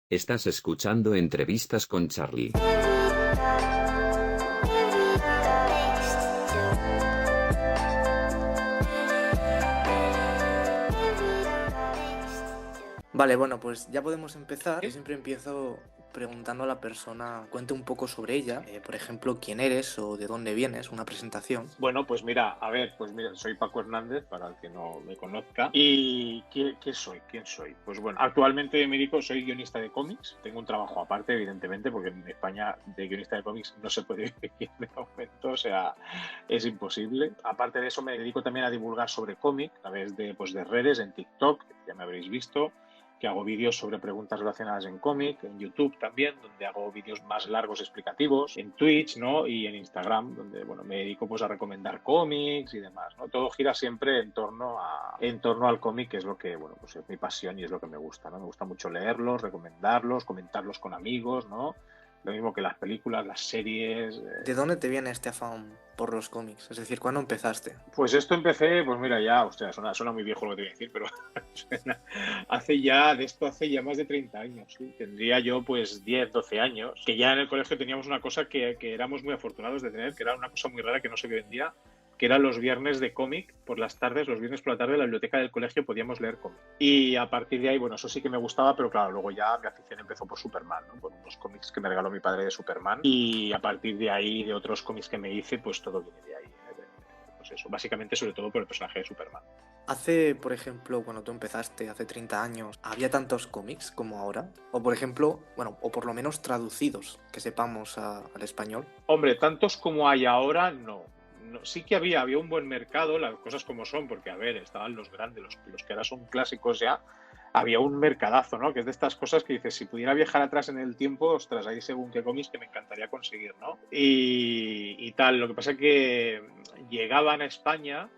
Estás escuchando Entrevistas con Charlie. Vale, bueno, pues ya podemos empezar. Yo siempre empiezo preguntando a la persona, cuente un poco sobre ella, por ejemplo, quién eres o de dónde vienes, una presentación. Bueno, pues mira, soy Paco Hernández, para el que no me conozca. ¿Y qué soy? ¿Quién soy? Pues bueno, actualmente me dedico, soy guionista de cómics. Tengo un trabajo aparte, evidentemente, porque en España de guionista de cómics no se puede vivir de momento, o sea, es imposible. Aparte de eso, me dedico también a divulgar sobre cómic a través de redes, en TikTok, que ya me habréis visto, que hago vídeos sobre preguntas relacionadas en cómic, en YouTube también, donde hago vídeos más largos explicativos, en Twitch, ¿no? Y en Instagram, donde, bueno, me dedico pues a recomendar cómics y demás, ¿no? Todo gira siempre en torno al cómic, que es lo que, bueno, pues es mi pasión y es lo que me gusta, ¿no? Me gusta mucho leerlos, recomendarlos, comentarlos con amigos, ¿no? Lo mismo que las películas, las series. ¿De dónde te viene este afán por los cómics? Es decir, ¿cuándo empezaste? Pues esto empecé, pues mira, ya, o sea, suena muy viejo lo que te voy a decir, pero hace ya más de 30 años, ¿sí? Tendría yo pues 10, 12 años, que ya en el colegio teníamos una cosa que éramos muy afortunados de tener, que era una cosa muy rara que no se vendía, que eran los viernes de cómic por las tardes, los viernes por la tarde en la biblioteca del colegio podíamos leer cómic. Y a partir de ahí, bueno, eso sí que me gustaba, pero claro, luego ya mi afición empezó por Superman, ¿no? Por unos cómics que me regaló mi padre de Superman, y a partir de ahí, de otros cómics que me hice, pues todo viene de ahí. Pues eso, básicamente sobre todo por el personaje de Superman. Hace, por ejemplo, cuando tú empezaste, hace 30 años, ¿había tantos cómics como ahora? O por ejemplo, bueno, o por lo menos traducidos, que sepamos al español. Hombre, tantos como hay ahora, no. Sí que había un buen mercado, las cosas como son, porque, a ver, estaban los grandes, los que ahora son clásicos ya, había un mercadazo, ¿no? Que es de estas cosas que dices, si pudiera viajar atrás en el tiempo, ostras, hay según qué cómics que me encantaría conseguir, ¿no? Y tal, lo que pasa es que llegaban a España,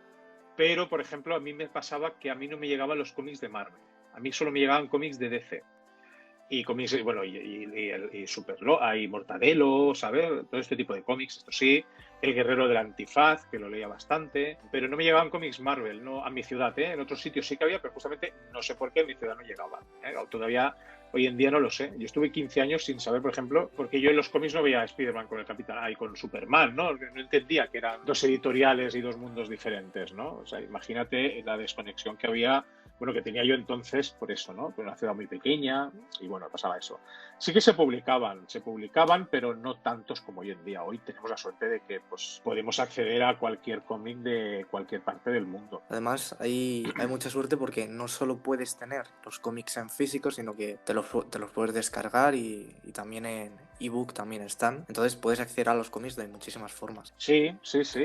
pero, por ejemplo, a mí me pasaba que a mí no me llegaban los cómics de Marvel, a mí solo me llegaban cómics de DC. Y cómics, bueno, y Superloa, y Mortadelo, ¿sabes? Todo este tipo de cómics, esto sí. El Guerrero del Antifaz, que lo leía bastante. Pero no me llegaban cómics Marvel, no a mi ciudad, ¿eh? En otros sitios sí que había, pero justamente no sé por qué en mi ciudad no llegaban, ¿eh? Todavía, hoy en día no lo sé. Yo estuve 15 años sin saber, por ejemplo, porque yo en los cómics no veía a Spider-Man con el Capitán y con Superman, ¿no? No entendía que eran dos editoriales y dos mundos diferentes, ¿no? O sea, imagínate la desconexión que había, bueno, que tenía yo entonces por eso, ¿no? Por una ciudad muy pequeña y bueno, pasaba eso. Sí que se publicaban, pero no tantos como hoy en día. Hoy tenemos la suerte de que pues podemos acceder a cualquier cómic de cualquier parte del mundo. Además, hay mucha suerte porque no solo puedes tener los cómics en físico, sino que te los puedes descargar y también en ebook también están. Entonces puedes acceder a los cómics de muchísimas formas. Sí.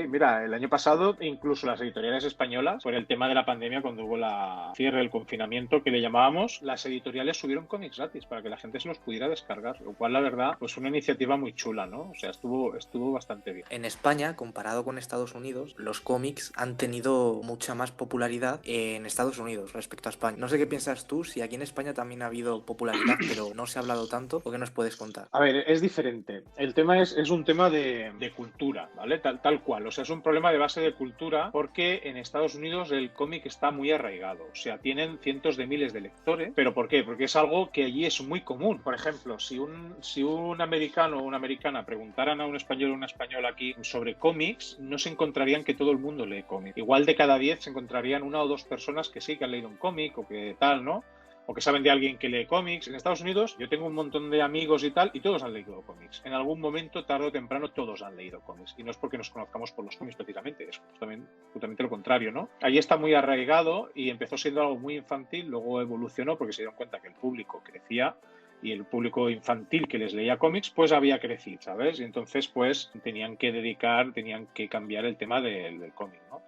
Mira, el año pasado incluso las editoriales españolas, por el tema de la pandemia, cuando hubo la cierre, el confinamiento que le llamábamos, las editoriales subieron cómics gratis para que la gente se los pudiera descargar, lo cual la verdad pues una iniciativa muy chula, ¿no? O sea, estuvo bastante bien. En España, comparado con Estados Unidos, los cómics han tenido mucha más popularidad en Estados Unidos respecto a España. No sé qué piensas tú, si aquí en España también ha habido popularidad, pero no se ha hablado tanto, ¿o qué nos puedes contar? A ver, es diferente. El tema es un tema de cultura, ¿vale? Tal cual. O sea, es un problema de base de cultura porque en Estados Unidos el cómic está muy arraigado. O sea, tienen cientos de miles de lectores. ¿Pero por qué? Porque es algo que allí es muy común. Por ejemplo, si un americano o una americana preguntaran a un español o una española aquí sobre cómics, no se encontrarían que todo el mundo lee cómic. Igual de cada 10 se encontrarían una o dos personas que sí que han leído un cómic o que tal, ¿no? O que saben de alguien que lee cómics. En Estados Unidos yo tengo un montón de amigos y tal, y todos han leído cómics. En algún momento, tarde o temprano, todos han leído cómics. Y no es porque nos conozcamos por los cómics precisamente, es justamente lo contrario, ¿no? Allí está muy arraigado y empezó siendo algo muy infantil, luego evolucionó porque se dieron cuenta que el público crecía y el público infantil que les leía cómics pues había crecido, ¿sabes? Y entonces pues tenían que cambiar el tema del cómic, ¿no?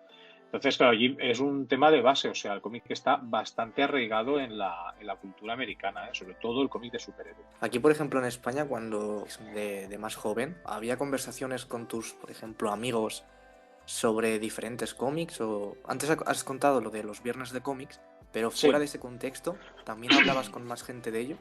Entonces, claro, allí es un tema de base, o sea, el cómic está bastante arraigado en la cultura americana, sobre todo el cómic de superhéroes. Aquí, por ejemplo, en España, cuando de más joven, había conversaciones con tus, por ejemplo, amigos sobre diferentes cómics, o antes has contado lo de los viernes de cómics, pero fuera de ese contexto, ¿también hablabas con más gente de ello?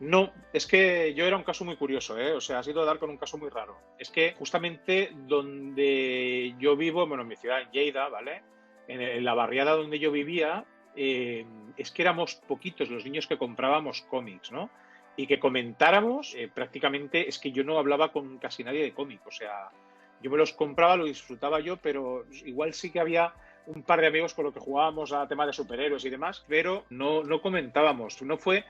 No, es que yo era un caso muy curioso, ¿eh? O sea, has ido a dar con un caso muy raro. Es que justamente donde yo vivo, bueno, en mi ciudad, en Lleida, ¿vale? En la barriada donde yo vivía, es que éramos poquitos los niños que comprábamos cómics, ¿no? Y que comentáramos, prácticamente es que yo no hablaba con casi nadie de cómic, o sea, yo me los compraba, lo disfrutaba yo, pero igual sí que había un par de amigos con los que jugábamos a temas de superhéroes y demás, pero no comentábamos. No fue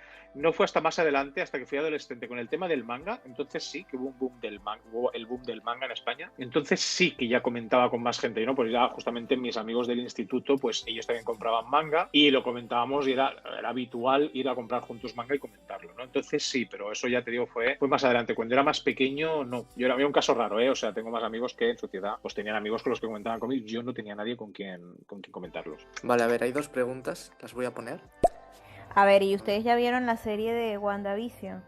hasta más adelante, hasta que fui adolescente, con el tema del manga. Entonces sí que hubo un boom del manga, hubo el boom del manga en España. Entonces sí que ya comentaba con más gente, ¿no? Pues ya justamente mis amigos del instituto, pues ellos también compraban manga y lo comentábamos y era habitual ir a comprar juntos manga y comentarlo, ¿no? Entonces sí, pero eso ya te digo, fue más adelante. Cuando era más pequeño, no. Había un caso raro, ¿eh? O sea, tengo más amigos que en sociedad, pues tenían amigos con los que comentaban cómics. Yo no tenía nadie con quien comentarlos. Vale, a ver, hay 2 preguntas, las voy a poner. A ver, ¿y ustedes ya vieron la serie de WandaVision?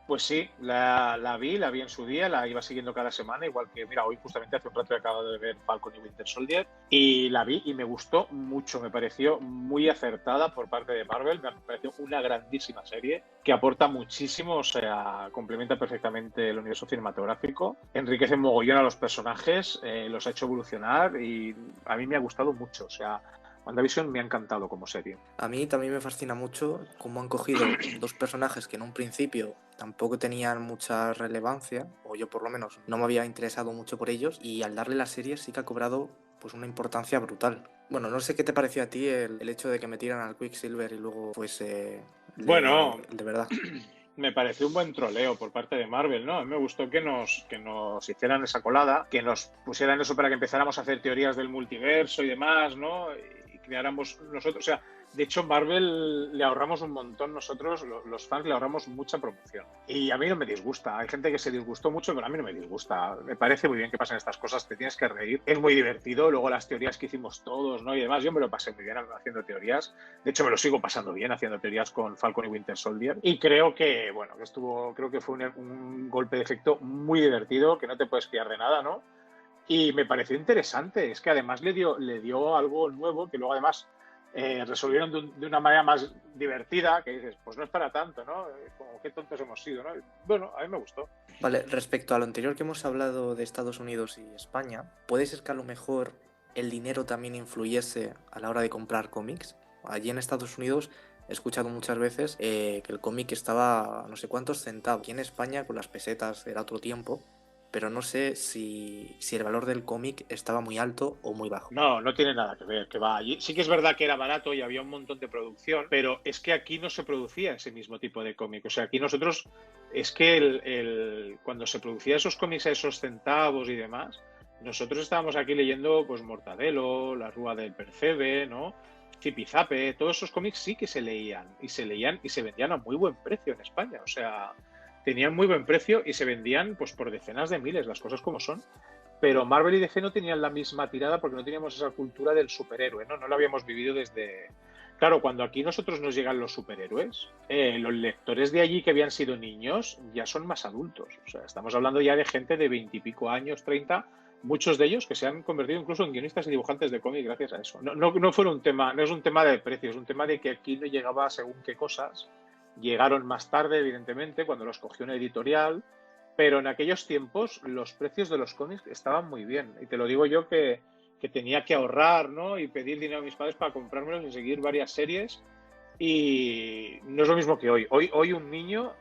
Pues sí, la vi en su día, la iba siguiendo cada semana, igual que, mira, hoy justamente hace un rato he acabado de ver Falcon y Winter Soldier, y la vi y me gustó mucho, me pareció muy acertada por parte de Marvel, me pareció una grandísima serie que aporta muchísimo, o sea, complementa perfectamente el universo cinematográfico, enriquece mogollón a los personajes, los ha hecho evolucionar y a mí me ha gustado mucho, o sea, WandaVision me ha encantado como serie. A mí también me fascina mucho cómo han cogido 2 personajes que en un principio tampoco tenían mucha relevancia, o yo por lo menos no me había interesado mucho por ellos, y al darle la serie sí que ha cobrado pues una importancia brutal. Bueno, no sé qué te pareció a ti el hecho de que metieran al Quicksilver y luego fuese Bueno, de verdad. Me pareció un buen troleo por parte de Marvel, ¿no? A mí me gustó que nos hicieran esa colada, que nos pusieran eso para que empezáramos a hacer teorías del multiverso y demás, ¿no? Y creáramos nosotros, o sea, de hecho Marvel le ahorramos un montón nosotros, los fans le ahorramos mucha promoción. Y a mí no me disgusta, hay gente que se disgustó mucho, pero a mí no me disgusta. Me parece muy bien que pasen estas cosas, te tienes que reír, es muy divertido, luego las teorías que hicimos todos, ¿no? Y demás, yo me lo pasé muy bien haciendo teorías, de hecho me lo sigo pasando bien haciendo teorías con Falcon y Winter Soldier, y creo que, bueno, creo que fue un golpe de efecto muy divertido, que no te puedes fiar de nada, ¿no? Y me pareció interesante, es que además le dio algo nuevo, que luego además resolvieron de una manera más divertida, que dices, pues no es para tanto, ¿no? Como qué tontos hemos sido, ¿no? Bueno, a mí me gustó. Vale, respecto a lo anterior que hemos hablado de Estados Unidos y España, ¿puede ser que a lo mejor el dinero también influyese a la hora de comprar cómics? Allí en Estados Unidos he escuchado muchas veces que el cómic estaba a no sé cuántos centavos. Aquí en España con las pesetas era otro tiempo, pero no sé si el valor del cómic estaba muy alto o muy bajo. No tiene nada que ver, que va allí. Sí que es verdad que era barato y había un montón de producción, pero es que aquí no se producía ese mismo tipo de cómic. O sea, aquí nosotros, es que cuando se producía esos cómics a esos centavos y demás, nosotros estábamos aquí leyendo pues Mortadelo, La Rúa del Percebe, ¿no? Zipizape, todos esos cómics sí que se leían y se vendían a muy buen precio en España. O sea, tenían muy buen precio y se vendían pues por decenas de miles, las cosas como son. Pero Marvel y DC no tenían la misma tirada porque no teníamos esa cultura del superhéroe, ¿no? No lo habíamos vivido desde... Claro, cuando aquí nosotros nos llegan los superhéroes, los lectores de allí que habían sido niños ya son más adultos. O sea, estamos hablando ya de gente de 20 y pico años, 30, muchos de ellos que se han convertido incluso en guionistas y dibujantes de cómic gracias a eso. No fue un tema, no es un tema de precio, es un tema de que aquí no llegaba según qué cosas. Llegaron más tarde, evidentemente, cuando los cogió una editorial, pero en aquellos tiempos los precios de los cómics estaban muy bien. Y te lo digo yo que tenía que ahorrar, ¿no? Y pedir dinero a mis padres para comprármelos y seguir varias series. Y no es lo mismo que hoy. Hoy un niño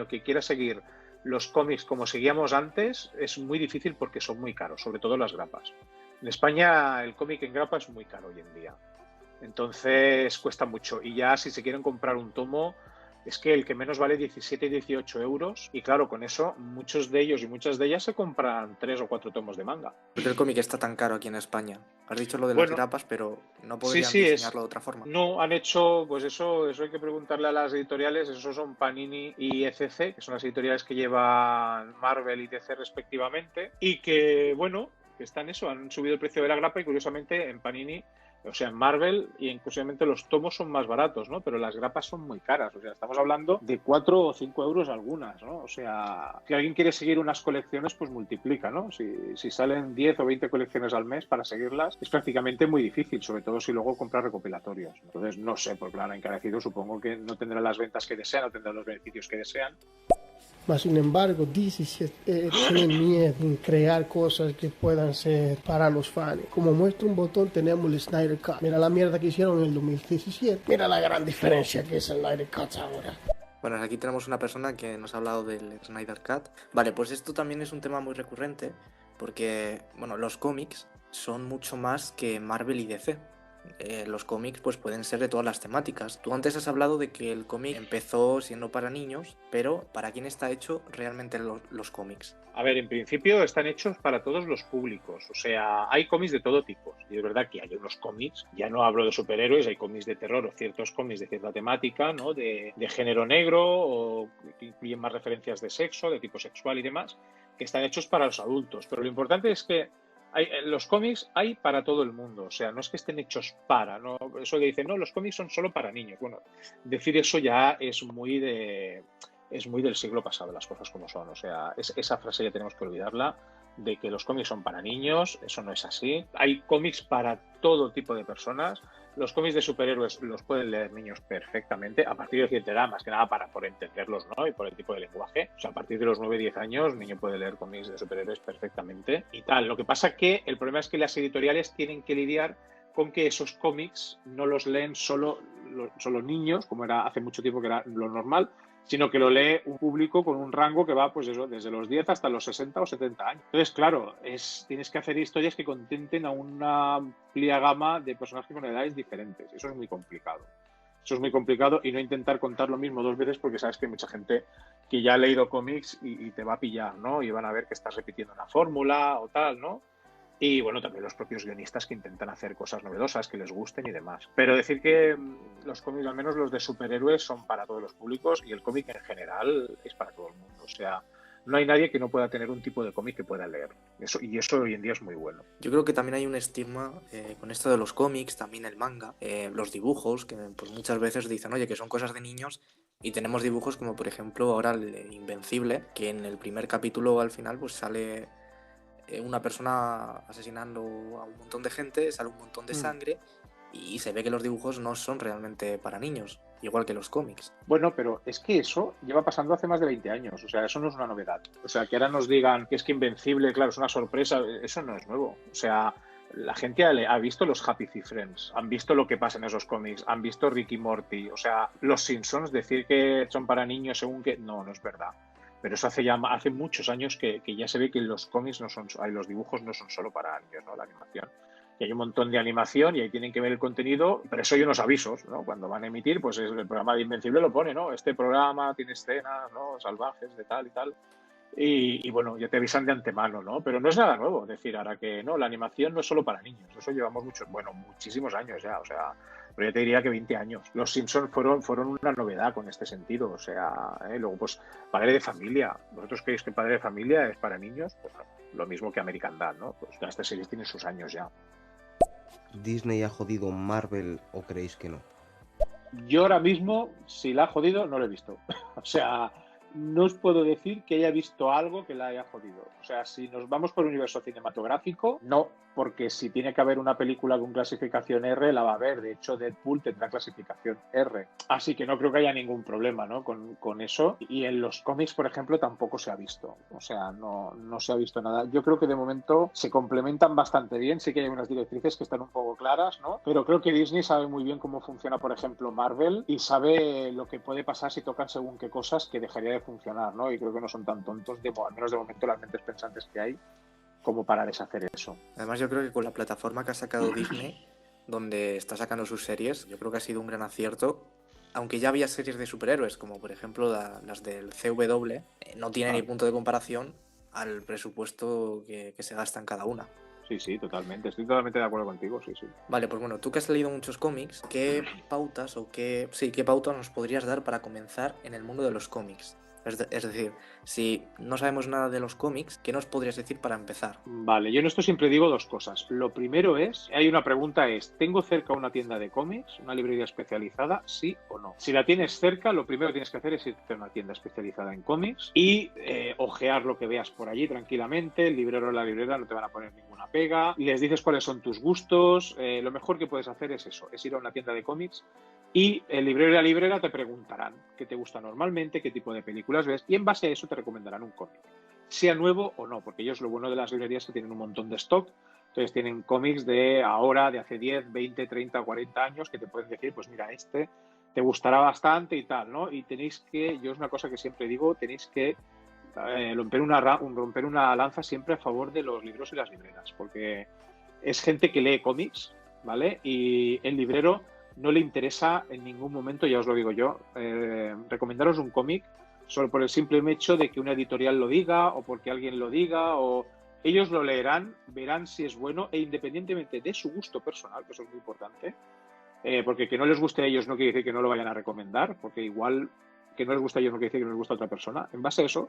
que quiera seguir los cómics como seguíamos antes es muy difícil porque son muy caros, sobre todo las grapas. En España el cómic en grapa es muy caro hoy en día. Entonces cuesta mucho. Y ya si se quieren comprar un tomo, es que el que menos vale 17 y 18 euros. Y claro, con eso muchos de ellos y muchas de ellas se compran 3 o 4 tomos de manga. ¿Por qué el cómic está tan caro aquí en España? Has dicho lo de las grapas, pero no podrían diseñarlo de otra forma. No, han hecho, pues eso hay que preguntarle a las editoriales. Esos son Panini y ECC, que son las editoriales que llevan Marvel y DC respectivamente. Y que, bueno, que están eso, han subido el precio de la grapa y curiosamente en Panini... O sea, en Marvel, y inclusivamente los tomos son más baratos, ¿no? Pero las grapas son muy caras. O sea, estamos hablando de 4 o 5 euros algunas, ¿no? O sea, si alguien quiere seguir unas colecciones, pues multiplica, ¿no? Si salen 10 o 20 colecciones al mes para seguirlas, es prácticamente muy difícil, sobre todo si luego compras recopilatorios. Entonces, no sé, porque lo han encarecido, supongo que no tendrán las ventas que desean, no tendrán los beneficios que desean. Mas, sin embargo, DC tiene miedo en crear cosas que puedan ser para los fans. Como muestra un botón, tenemos el Snyder Cut. Mira la mierda que hicieron en el 2017. Mira la gran diferencia que es el Snyder Cut ahora. Bueno, aquí tenemos una persona que nos ha hablado del Snyder Cut. Vale, pues esto también es un tema muy recurrente porque, bueno, los cómics son mucho más que Marvel y DC. Los cómics pues pueden ser de todas las temáticas. Tú antes has hablado de que el cómic empezó siendo para niños, pero ¿para quién está hecho realmente los cómics? A ver, en principio están hechos para todos los públicos, o sea, hay cómics de todo tipo. Y es verdad que hay unos cómics, ya no hablo de superhéroes, hay cómics de terror o ciertos cómics de cierta temática, ¿no? De género negro o que incluyen más referencias de sexo, de tipo sexual y demás, que están hechos para los adultos. Pero lo importante es que los cómics hay para todo el mundo, o sea, no es que estén hechos para, ¿no? Eso que dicen, no, los cómics son solo para niños. Bueno, decir eso ya es muy del siglo pasado, las cosas como son. O sea, esa frase ya tenemos que olvidarla, de que los cómics son para niños, eso no es así. Hay cómics para todo tipo de personas. Los cómics de superhéroes los pueden leer niños perfectamente, a partir de cierta edad, más que nada por entenderlos, ¿no? Y por el tipo de lenguaje. O sea, a partir de los 9-10 años, un niño puede leer cómics de superhéroes perfectamente y tal. Lo que pasa que el problema es que las editoriales tienen que lidiar con que esos cómics no los leen solo niños, como era hace mucho tiempo que era lo normal, sino que lo lee un público con un rango que va, pues eso, desde los 10 hasta los 60 o 70 años. Entonces, claro, tienes que hacer historias que contenten a una amplia gama de personajes con edades diferentes. Eso es muy complicado. Eso es muy complicado y no intentar contar lo mismo dos veces porque sabes que hay mucha gente que ya ha leído cómics y te va a pillar, ¿no? Y van a ver que estás repitiendo una fórmula o tal, ¿no? Y bueno, también los propios guionistas que intentan hacer cosas novedosas, que les gusten y demás. Pero decir que los cómics, al menos los de superhéroes, son para todos los públicos y el cómic en general es para todo el mundo. O sea, no hay nadie que no pueda tener un tipo de cómic que pueda leer. Eso hoy en día es muy bueno. Yo creo que también hay un estigma con esto de los cómics, también el manga, los dibujos, que pues muchas veces dicen, oye, que son cosas de niños. Y tenemos dibujos como, por ejemplo, ahora el Invencible, que en el primer capítulo al final pues sale una persona asesinando a un montón de gente, sale un montón de sangre y se ve que los dibujos no son realmente para niños, igual que los cómics. Bueno, pero es que eso lleva pasando hace más de 20 años, o sea, eso no es una novedad. O sea, que ahora nos digan que es que Invencible, claro, es una sorpresa, eso no es nuevo. O sea, la gente ha visto los Happy Few Friends, han visto lo que pasa en esos cómics, han visto Rick y Morty, o sea, los Simpsons, decir que son para niños según que... No es verdad. Pero eso hace muchos años que ya se ve que los cómics los dibujos no son solo para niños, ¿no? La animación. Y hay un montón de animación y ahí tienen que ver el contenido, pero eso hay unos avisos, ¿no? Cuando van a emitir, pues el programa de Invencible lo pone, ¿no? Este programa tiene escenas, ¿no? Salvajes de tal y tal. Y bueno, ya te avisan de antemano, ¿no? Pero no es nada nuevo, es decir, ahora que no, la animación no es solo para niños, eso llevamos muchísimos años ya, o sea, pero ya te diría que 20 años. Los Simpsons fueron una novedad con este sentido, o sea, luego pues Padre de Familia, ¿vosotros creéis que Padre de Familia es para niños? Pues no, lo mismo que American Dad, ¿no? Pues estas series tienen sus años ya. ¿Disney ha jodido Marvel o creéis que no? Yo ahora mismo, si la ha jodido, no lo he visto. O sea, no os puedo decir que haya visto algo que la haya jodido. O sea, si nos vamos por el universo cinematográfico, no, porque si tiene que haber una película con clasificación R, la va a haber. De hecho, Deadpool tendrá clasificación R. Así que no creo que haya ningún problema, ¿no? con eso. Y en los cómics, por ejemplo, tampoco se ha visto. O sea, no se ha visto nada. Yo creo que de momento se complementan bastante bien. Sí que hay unas directrices que están un poco claras, ¿no? Pero creo que Disney sabe muy bien cómo funciona, por ejemplo, Marvel y sabe lo que puede pasar si tocan según qué cosas que dejaría de funcionar, ¿no? Y creo que no son tan tontos, al menos de momento, las mentes pensantes que hay, como para deshacer eso. Además, yo creo que con la plataforma que ha sacado Disney, donde está sacando sus series, yo creo que ha sido un gran acierto. Aunque ya había series de superhéroes, como por ejemplo las del CW, no tiene ni punto de comparación al presupuesto que se gasta en cada una. Sí, totalmente. Estoy totalmente de acuerdo contigo, sí. Vale, pues bueno, tú que has leído muchos cómics, ¿qué pautas qué pautas nos podrías dar para comenzar en el mundo de los cómics? Es decir, si no sabemos nada de los cómics, ¿qué nos podrías decir para empezar? Vale, yo en esto siempre digo dos cosas. Lo primero hay una pregunta ¿tengo cerca una tienda de cómics, una librería especializada, sí o no? Si la tienes cerca, lo primero que tienes que hacer es irte a una tienda especializada en cómics y ojear lo que veas por allí tranquilamente. El librero o la librera no te van a poner ninguna pega. Les dices cuáles son tus gustos. Lo mejor que puedes hacer es eso, es ir a una tienda de cómics Y el librero y la librera te preguntarán qué te gusta normalmente, qué tipo de películas ves, y en base a eso te recomendarán un cómic, sea nuevo o no, porque ellos lo bueno de las librerías es que tienen un montón de stock, entonces tienen cómics de ahora, de hace 10, 20, 30, 40 años, que te pueden decir, pues mira, este te gustará bastante y tal, ¿no? Y tenéis que, yo es una cosa que siempre digo, tenéis que romper una lanza siempre a favor de los libros y las libreras, porque es gente que lee cómics, ¿vale? Y el librero no le interesa en ningún momento, ya os lo digo yo, recomendaros un cómic solo por el simple hecho de que una editorial lo diga o porque alguien lo diga, o ellos lo leerán, verán si es bueno e independientemente de su gusto personal, que eso es muy importante, porque que no les guste a ellos no quiere decir que no lo vayan a recomendar, porque igual que no les gusta a ellos no quiere decir que no les gusta a otra persona. En base a eso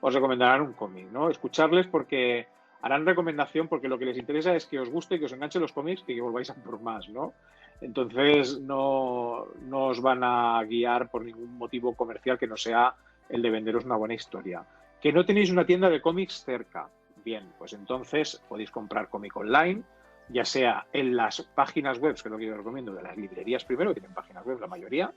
os recomendarán un cómic, ¿no? Escucharles porque harán recomendación porque lo que les interesa es que os guste, que os enganchen los cómics y que volváis a por más, ¿no? Entonces no os van a guiar por ningún motivo comercial que no sea el de venderos una buena historia. ¿Que no tenéis una tienda de cómics cerca? Bien, pues entonces podéis comprar cómic online, ya sea en las páginas web, que es lo que yo recomiendo, de las librerías primero, que tienen páginas web la mayoría,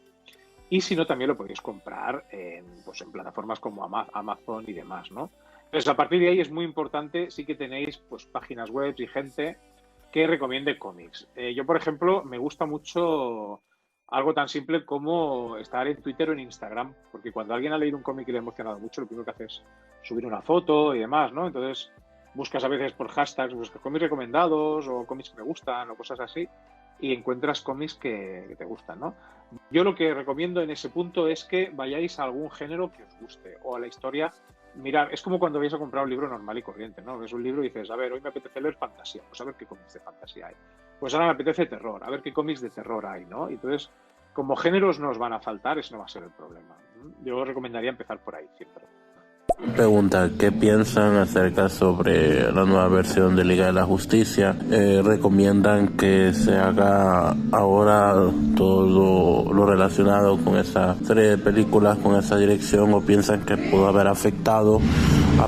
y si no también lo podéis comprar en plataformas como Amazon y demás, ¿no? Entonces a partir de ahí es muy importante, sí que tenéis pues páginas web y gente que recomiende cómics. Yo, por ejemplo, me gusta mucho algo tan simple como estar en Twitter o en Instagram, porque cuando alguien ha leído un cómic y le ha emocionado mucho, lo primero que hace es subir una foto y demás, ¿no? Entonces buscas a veces por hashtags, buscas cómics recomendados o cómics que me gustan o cosas así y encuentras cómics que te gustan, ¿no? Yo lo que recomiendo en ese punto es que vayáis a algún género que os guste o a la historia. Mirad, es como cuando vais a comprar un libro normal y corriente, ¿no? Ves un libro y dices, a ver, hoy me apetece leer fantasía, pues a ver qué cómics de fantasía hay. Pues ahora me apetece terror, a ver qué cómics de terror hay, ¿no? Entonces, como géneros no os van a faltar, ese no va a ser el problema. Yo os recomendaría empezar por ahí siempre. Pregunta, ¿qué piensan acerca sobre la nueva versión de Liga de la Justicia? ¿Recomiendan que se haga ahora todo lo relacionado con esa serie de películas, con esa dirección, o piensan que pudo haber afectado a...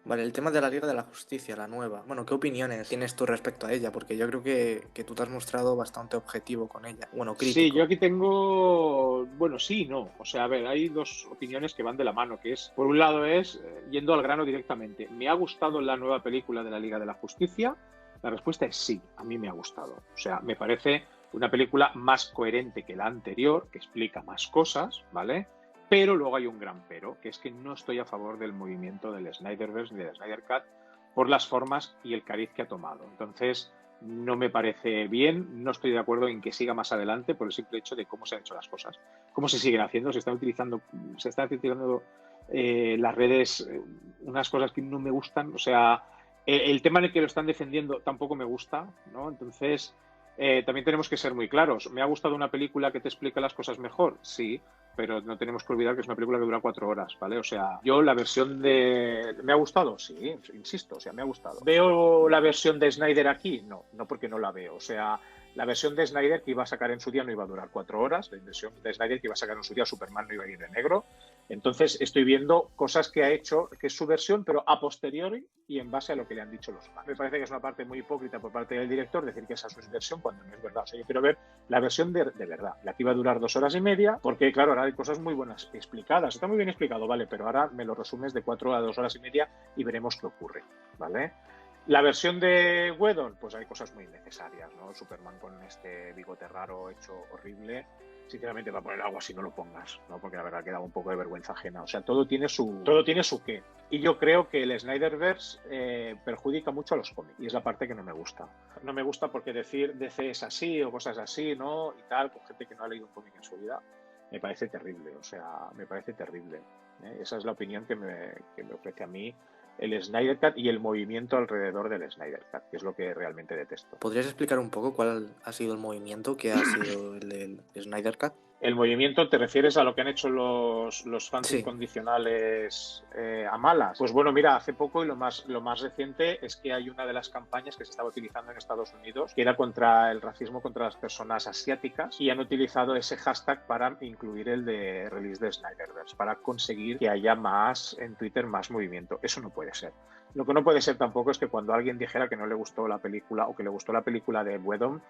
Vale, el tema de la Liga de la Justicia, la nueva. Bueno, ¿qué opiniones tienes tú respecto a ella? Porque yo creo que tú te has mostrado bastante objetivo con ella. Bueno, crítico. Sí, yo aquí tengo... Bueno, sí y no. O sea, a ver, hay dos opiniones que van de la mano, que es, por un lado es, yendo al grano directamente, ¿me ha gustado la nueva película de la Liga de la Justicia? La respuesta es sí, a mí me ha gustado. O sea, me parece una película más coherente que la anterior, que explica más cosas, ¿vale? Pero luego hay un gran pero, que es que no estoy a favor del movimiento del Snyderverse ni del Snyder Cut por las formas y el cariz que ha tomado. Entonces, no me parece bien, no estoy de acuerdo en que siga más adelante por el simple hecho de cómo se han hecho las cosas, cómo se siguen haciendo, se están utilizando las redes unas cosas que no me gustan, o sea, el tema en el que lo están defendiendo tampoco me gusta, ¿no? Entonces, también tenemos que ser muy claros. ¿Me ha gustado una película que te explica las cosas mejor? Sí, pero no tenemos que olvidar que es una película que dura 4 horas, ¿vale? O sea, yo la versión de... ¿Me ha gustado? Sí, insisto, o sea, me ha gustado. ¿Veo la versión de Snyder aquí? No, no porque no la veo. O sea, la versión de Snyder que iba a sacar en su día no iba a durar 4 horas, la versión de Snyder que iba a sacar en su día Superman no iba a ir de negro. Entonces estoy viendo cosas que ha hecho, que es su versión, pero a posteriori y en base a lo que le han dicho los fans. Me parece que es una parte muy hipócrita por parte del director decir que esa es su versión cuando no es verdad. O sea, yo quiero ver la versión de verdad, la que iba a durar 2 horas y media, porque claro, ahora hay cosas muy buenas explicadas. Está muy bien explicado, vale, pero ahora me lo resumes de 4 a 2 horas y media y veremos qué ocurre, ¿vale? La versión de Whedon, pues hay cosas muy innecesarias, ¿no? Superman con este bigote raro hecho horrible. Sinceramente, va a poner algo así, no lo pongas, ¿no? Porque la verdad que da un poco de vergüenza ajena. O sea, todo tiene su qué. Y yo creo que el Snyderverse perjudica mucho a los cómics. Y es la parte que no me gusta. No me gusta porque decir DC es así o cosas así, ¿no? Y tal, con gente que no ha leído un cómic en su vida, me parece terrible. O sea, me parece terrible. Esa es la opinión que me ofrece a mí el Snyder Cut y el movimiento alrededor del Snyder Cut, que es lo que realmente detesto. ¿Podrías explicar un poco cuál ha sido el movimiento que ha sido el del Snyder Cut? El movimiento, ¿te refieres a lo que han hecho los fans Sí. incondicionales a malas? Pues bueno, mira, hace poco y lo más reciente es que hay una de las campañas que se estaba utilizando en Estados Unidos, que era contra el racismo contra las personas asiáticas, y han utilizado ese hashtag para incluir el de release de Snyderverse, para conseguir que haya más en Twitter, más movimiento. Eso no puede ser. Lo que no puede ser tampoco es que cuando alguien dijera que no le gustó la película o que le gustó la película de Whedon,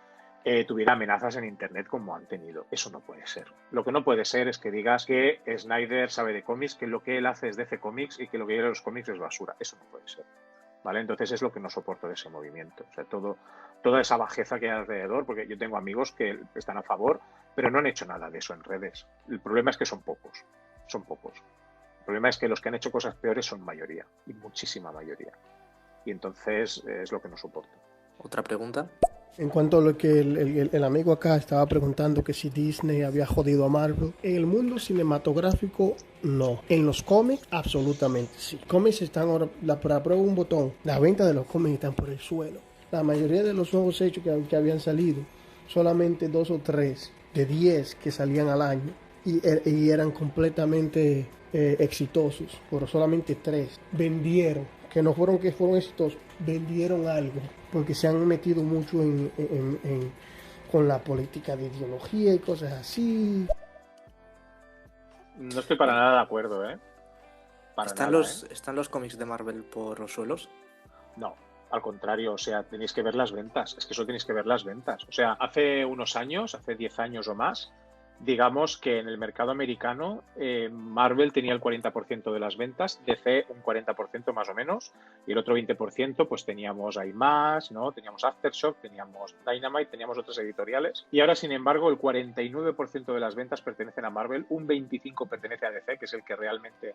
tuviera amenazas en Internet como han tenido. Eso no puede ser. Lo que no puede ser es que digas que Snyder sabe de cómics, que lo que él hace es DC Comics y que lo que quiere los cómics es basura. Eso no puede ser. ¿Vale? Entonces es lo que no soporto de ese movimiento. O sea, toda esa bajeza que hay alrededor, porque yo tengo amigos que están a favor, pero no han hecho nada de eso en redes. El problema es que son pocos. Son pocos. El problema es que los que han hecho cosas peores son mayoría, y muchísima mayoría. Y entonces es lo que no soporto. ¿Otra pregunta? En cuanto a lo que el amigo acá estaba preguntando, que si Disney había jodido a Marvel, en el mundo cinematográfico no. En los cómics, absolutamente sí. Cómics están ahora, para prueba un botón, las ventas de los cómics están por el suelo. La mayoría de los nuevos hechos que habían salido, solamente 2 o 3 de 10 que salían al año y eran completamente exitosos, pero solamente 3 vendieron, que no fueron que fueron exitosos, vendieron algo, porque se han metido mucho con la política de ideología y cosas así. No estoy para nada de acuerdo, ¿eh? ¿Están los cómics de Marvel por los suelos? No, al contrario, o sea, tenéis que ver las ventas, es que eso tenéis que ver las ventas. O sea, hace unos años, hace 10 años o más, digamos que en el mercado americano Marvel tenía el 40% de las ventas, DC un 40% más o menos, y el otro 20% pues teníamos IMAX, ¿no? Teníamos Aftershock, teníamos Dynamite, teníamos otras editoriales, y ahora sin embargo el 49% de las ventas pertenecen a Marvel, un 25% pertenece a DC, que es el que realmente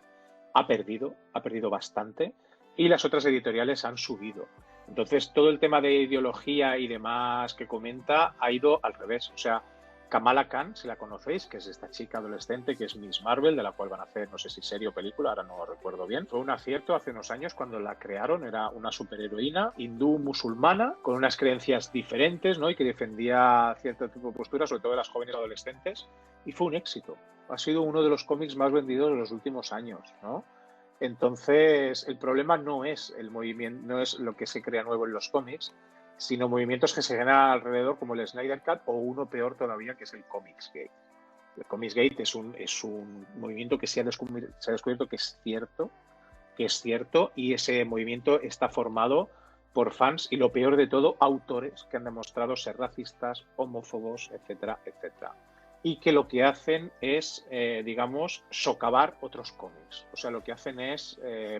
ha perdido bastante, y las otras editoriales han subido. Entonces todo el tema de ideología y demás que comenta ha ido al revés, o sea, Kamala Khan, si la conocéis, que es esta chica adolescente que es Miss Marvel, de la cual van a hacer, no sé si serie o película, ahora no lo recuerdo bien. Fue un acierto hace unos años cuando la crearon, era una superheroína hindú musulmana con unas creencias diferentes, ¿no? Y que defendía cierto tipo de posturas, sobre todo de las jóvenes adolescentes, y fue un éxito. Ha sido uno de los cómics más vendidos de los últimos años, ¿no? Entonces, el problema no es el movimiento, no es lo que se crea nuevo en los cómics, sino movimientos que se generan alrededor, como el Snyder Cut, o uno peor todavía, que es el Comicsgate. El Comicsgate es un movimiento que se ha descubierto que es cierto, y ese movimiento está formado por fans y, lo peor de todo, autores que han demostrado ser racistas, homófobos, etcétera, etcétera. Y que lo que hacen es, digamos, socavar otros cómics. O sea, lo que hacen es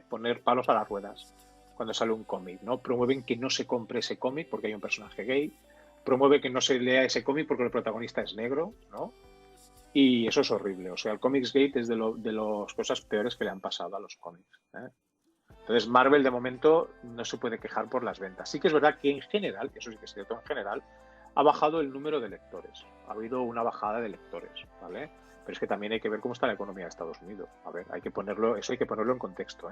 poner palos a las ruedas cuando sale un cómic, ¿no? Promueven que no se compre ese cómic porque hay un personaje gay, promueve que no se lea ese cómic porque el protagonista es negro, ¿no? Y eso es horrible. O sea, el Comicsgate es de las cosas peores que le han pasado a los cómics, ¿eh? Entonces, Marvel, de momento, no se puede quejar por las ventas. Sí que es verdad que en general, eso sí que es cierto, en general, ha bajado el número de lectores. Ha habido una bajada de lectores, ¿vale? Pero es que también hay que ver cómo está la economía de Estados Unidos. A ver, hay que ponerlo en contexto,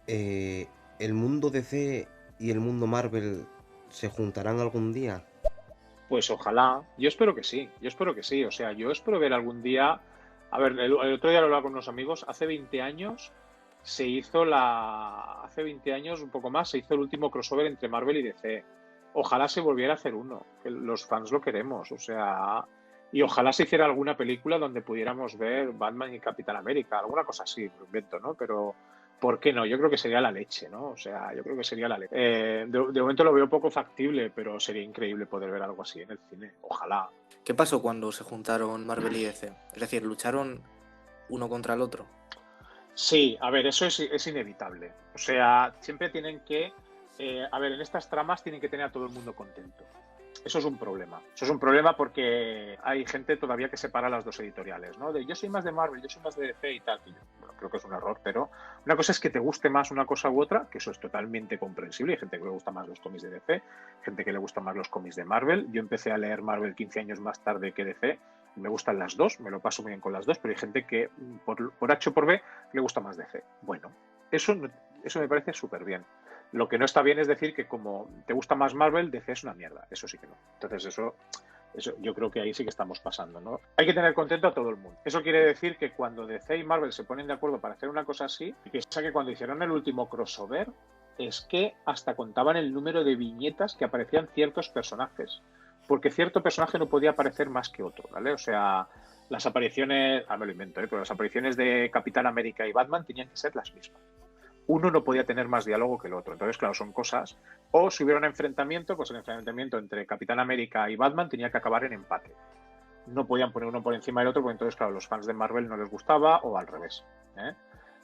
¿eh? ¿El mundo DC y el mundo Marvel se juntarán algún día? Pues ojalá. Yo espero que sí. O sea, yo espero ver algún día... A ver, el otro día lo hablaba con unos amigos. Hace 20 años, un poco más, se hizo el último crossover entre Marvel y DC. Ojalá se volviera a hacer uno. Que los fans lo queremos. O sea... Y ojalá se hiciera alguna película donde pudiéramos ver Batman y Capitán América. Alguna cosa así, lo invento, ¿no? Pero... ¿por qué no? Yo creo que sería la leche, ¿no? O sea, yo creo que sería la leche. De momento lo veo poco factible, pero sería increíble poder ver algo así en el cine. Ojalá. ¿Qué pasó cuando se juntaron Marvel y DC? Es decir, ¿lucharon uno contra el otro? Sí, a ver, eso es inevitable. O sea, siempre tienen que... a ver, en estas tramas tienen que tener a todo el mundo contento. Eso es un problema. Eso es un problema porque hay gente todavía que separa las dos editoriales, ¿no? De yo soy más de Marvel, yo soy más de DC y tal. Y yo, bueno, creo que es un error, pero una cosa es que te guste más una cosa u otra, que eso es totalmente comprensible. Hay gente que le gusta más los cómics de DC, gente que le gusta más los cómics de Marvel. Yo empecé a leer Marvel 15 años más tarde que DC. Me gustan las dos, me lo paso muy bien con las dos, pero hay gente que por H o por B le gusta más DC. Bueno, eso me parece súper bien. Lo que no está bien es decir que como te gusta más Marvel, DC es una mierda. Eso sí que no. Entonces eso yo creo que ahí sí que estamos pasando, ¿no? Hay que tener contento a todo el mundo. Eso quiere decir que cuando DC y Marvel se ponen de acuerdo para hacer una cosa así, piensa que cuando hicieron el último crossover, es que hasta contaban el número de viñetas que aparecían ciertos personajes. Porque cierto personaje no podía aparecer más que otro, ¿vale? O sea, las apariciones, me lo invento, pero las apariciones de Capitán América y Batman tenían que ser las mismas. uno no podía tener más diálogo que el otro. Entonces, claro, son cosas. O si hubiera un enfrentamiento, pues el enfrentamiento entre Capitán América y Batman tenía que acabar en empate. No podían poner uno por encima del otro, porque entonces, claro, los fans de Marvel no les gustaba, o al revés.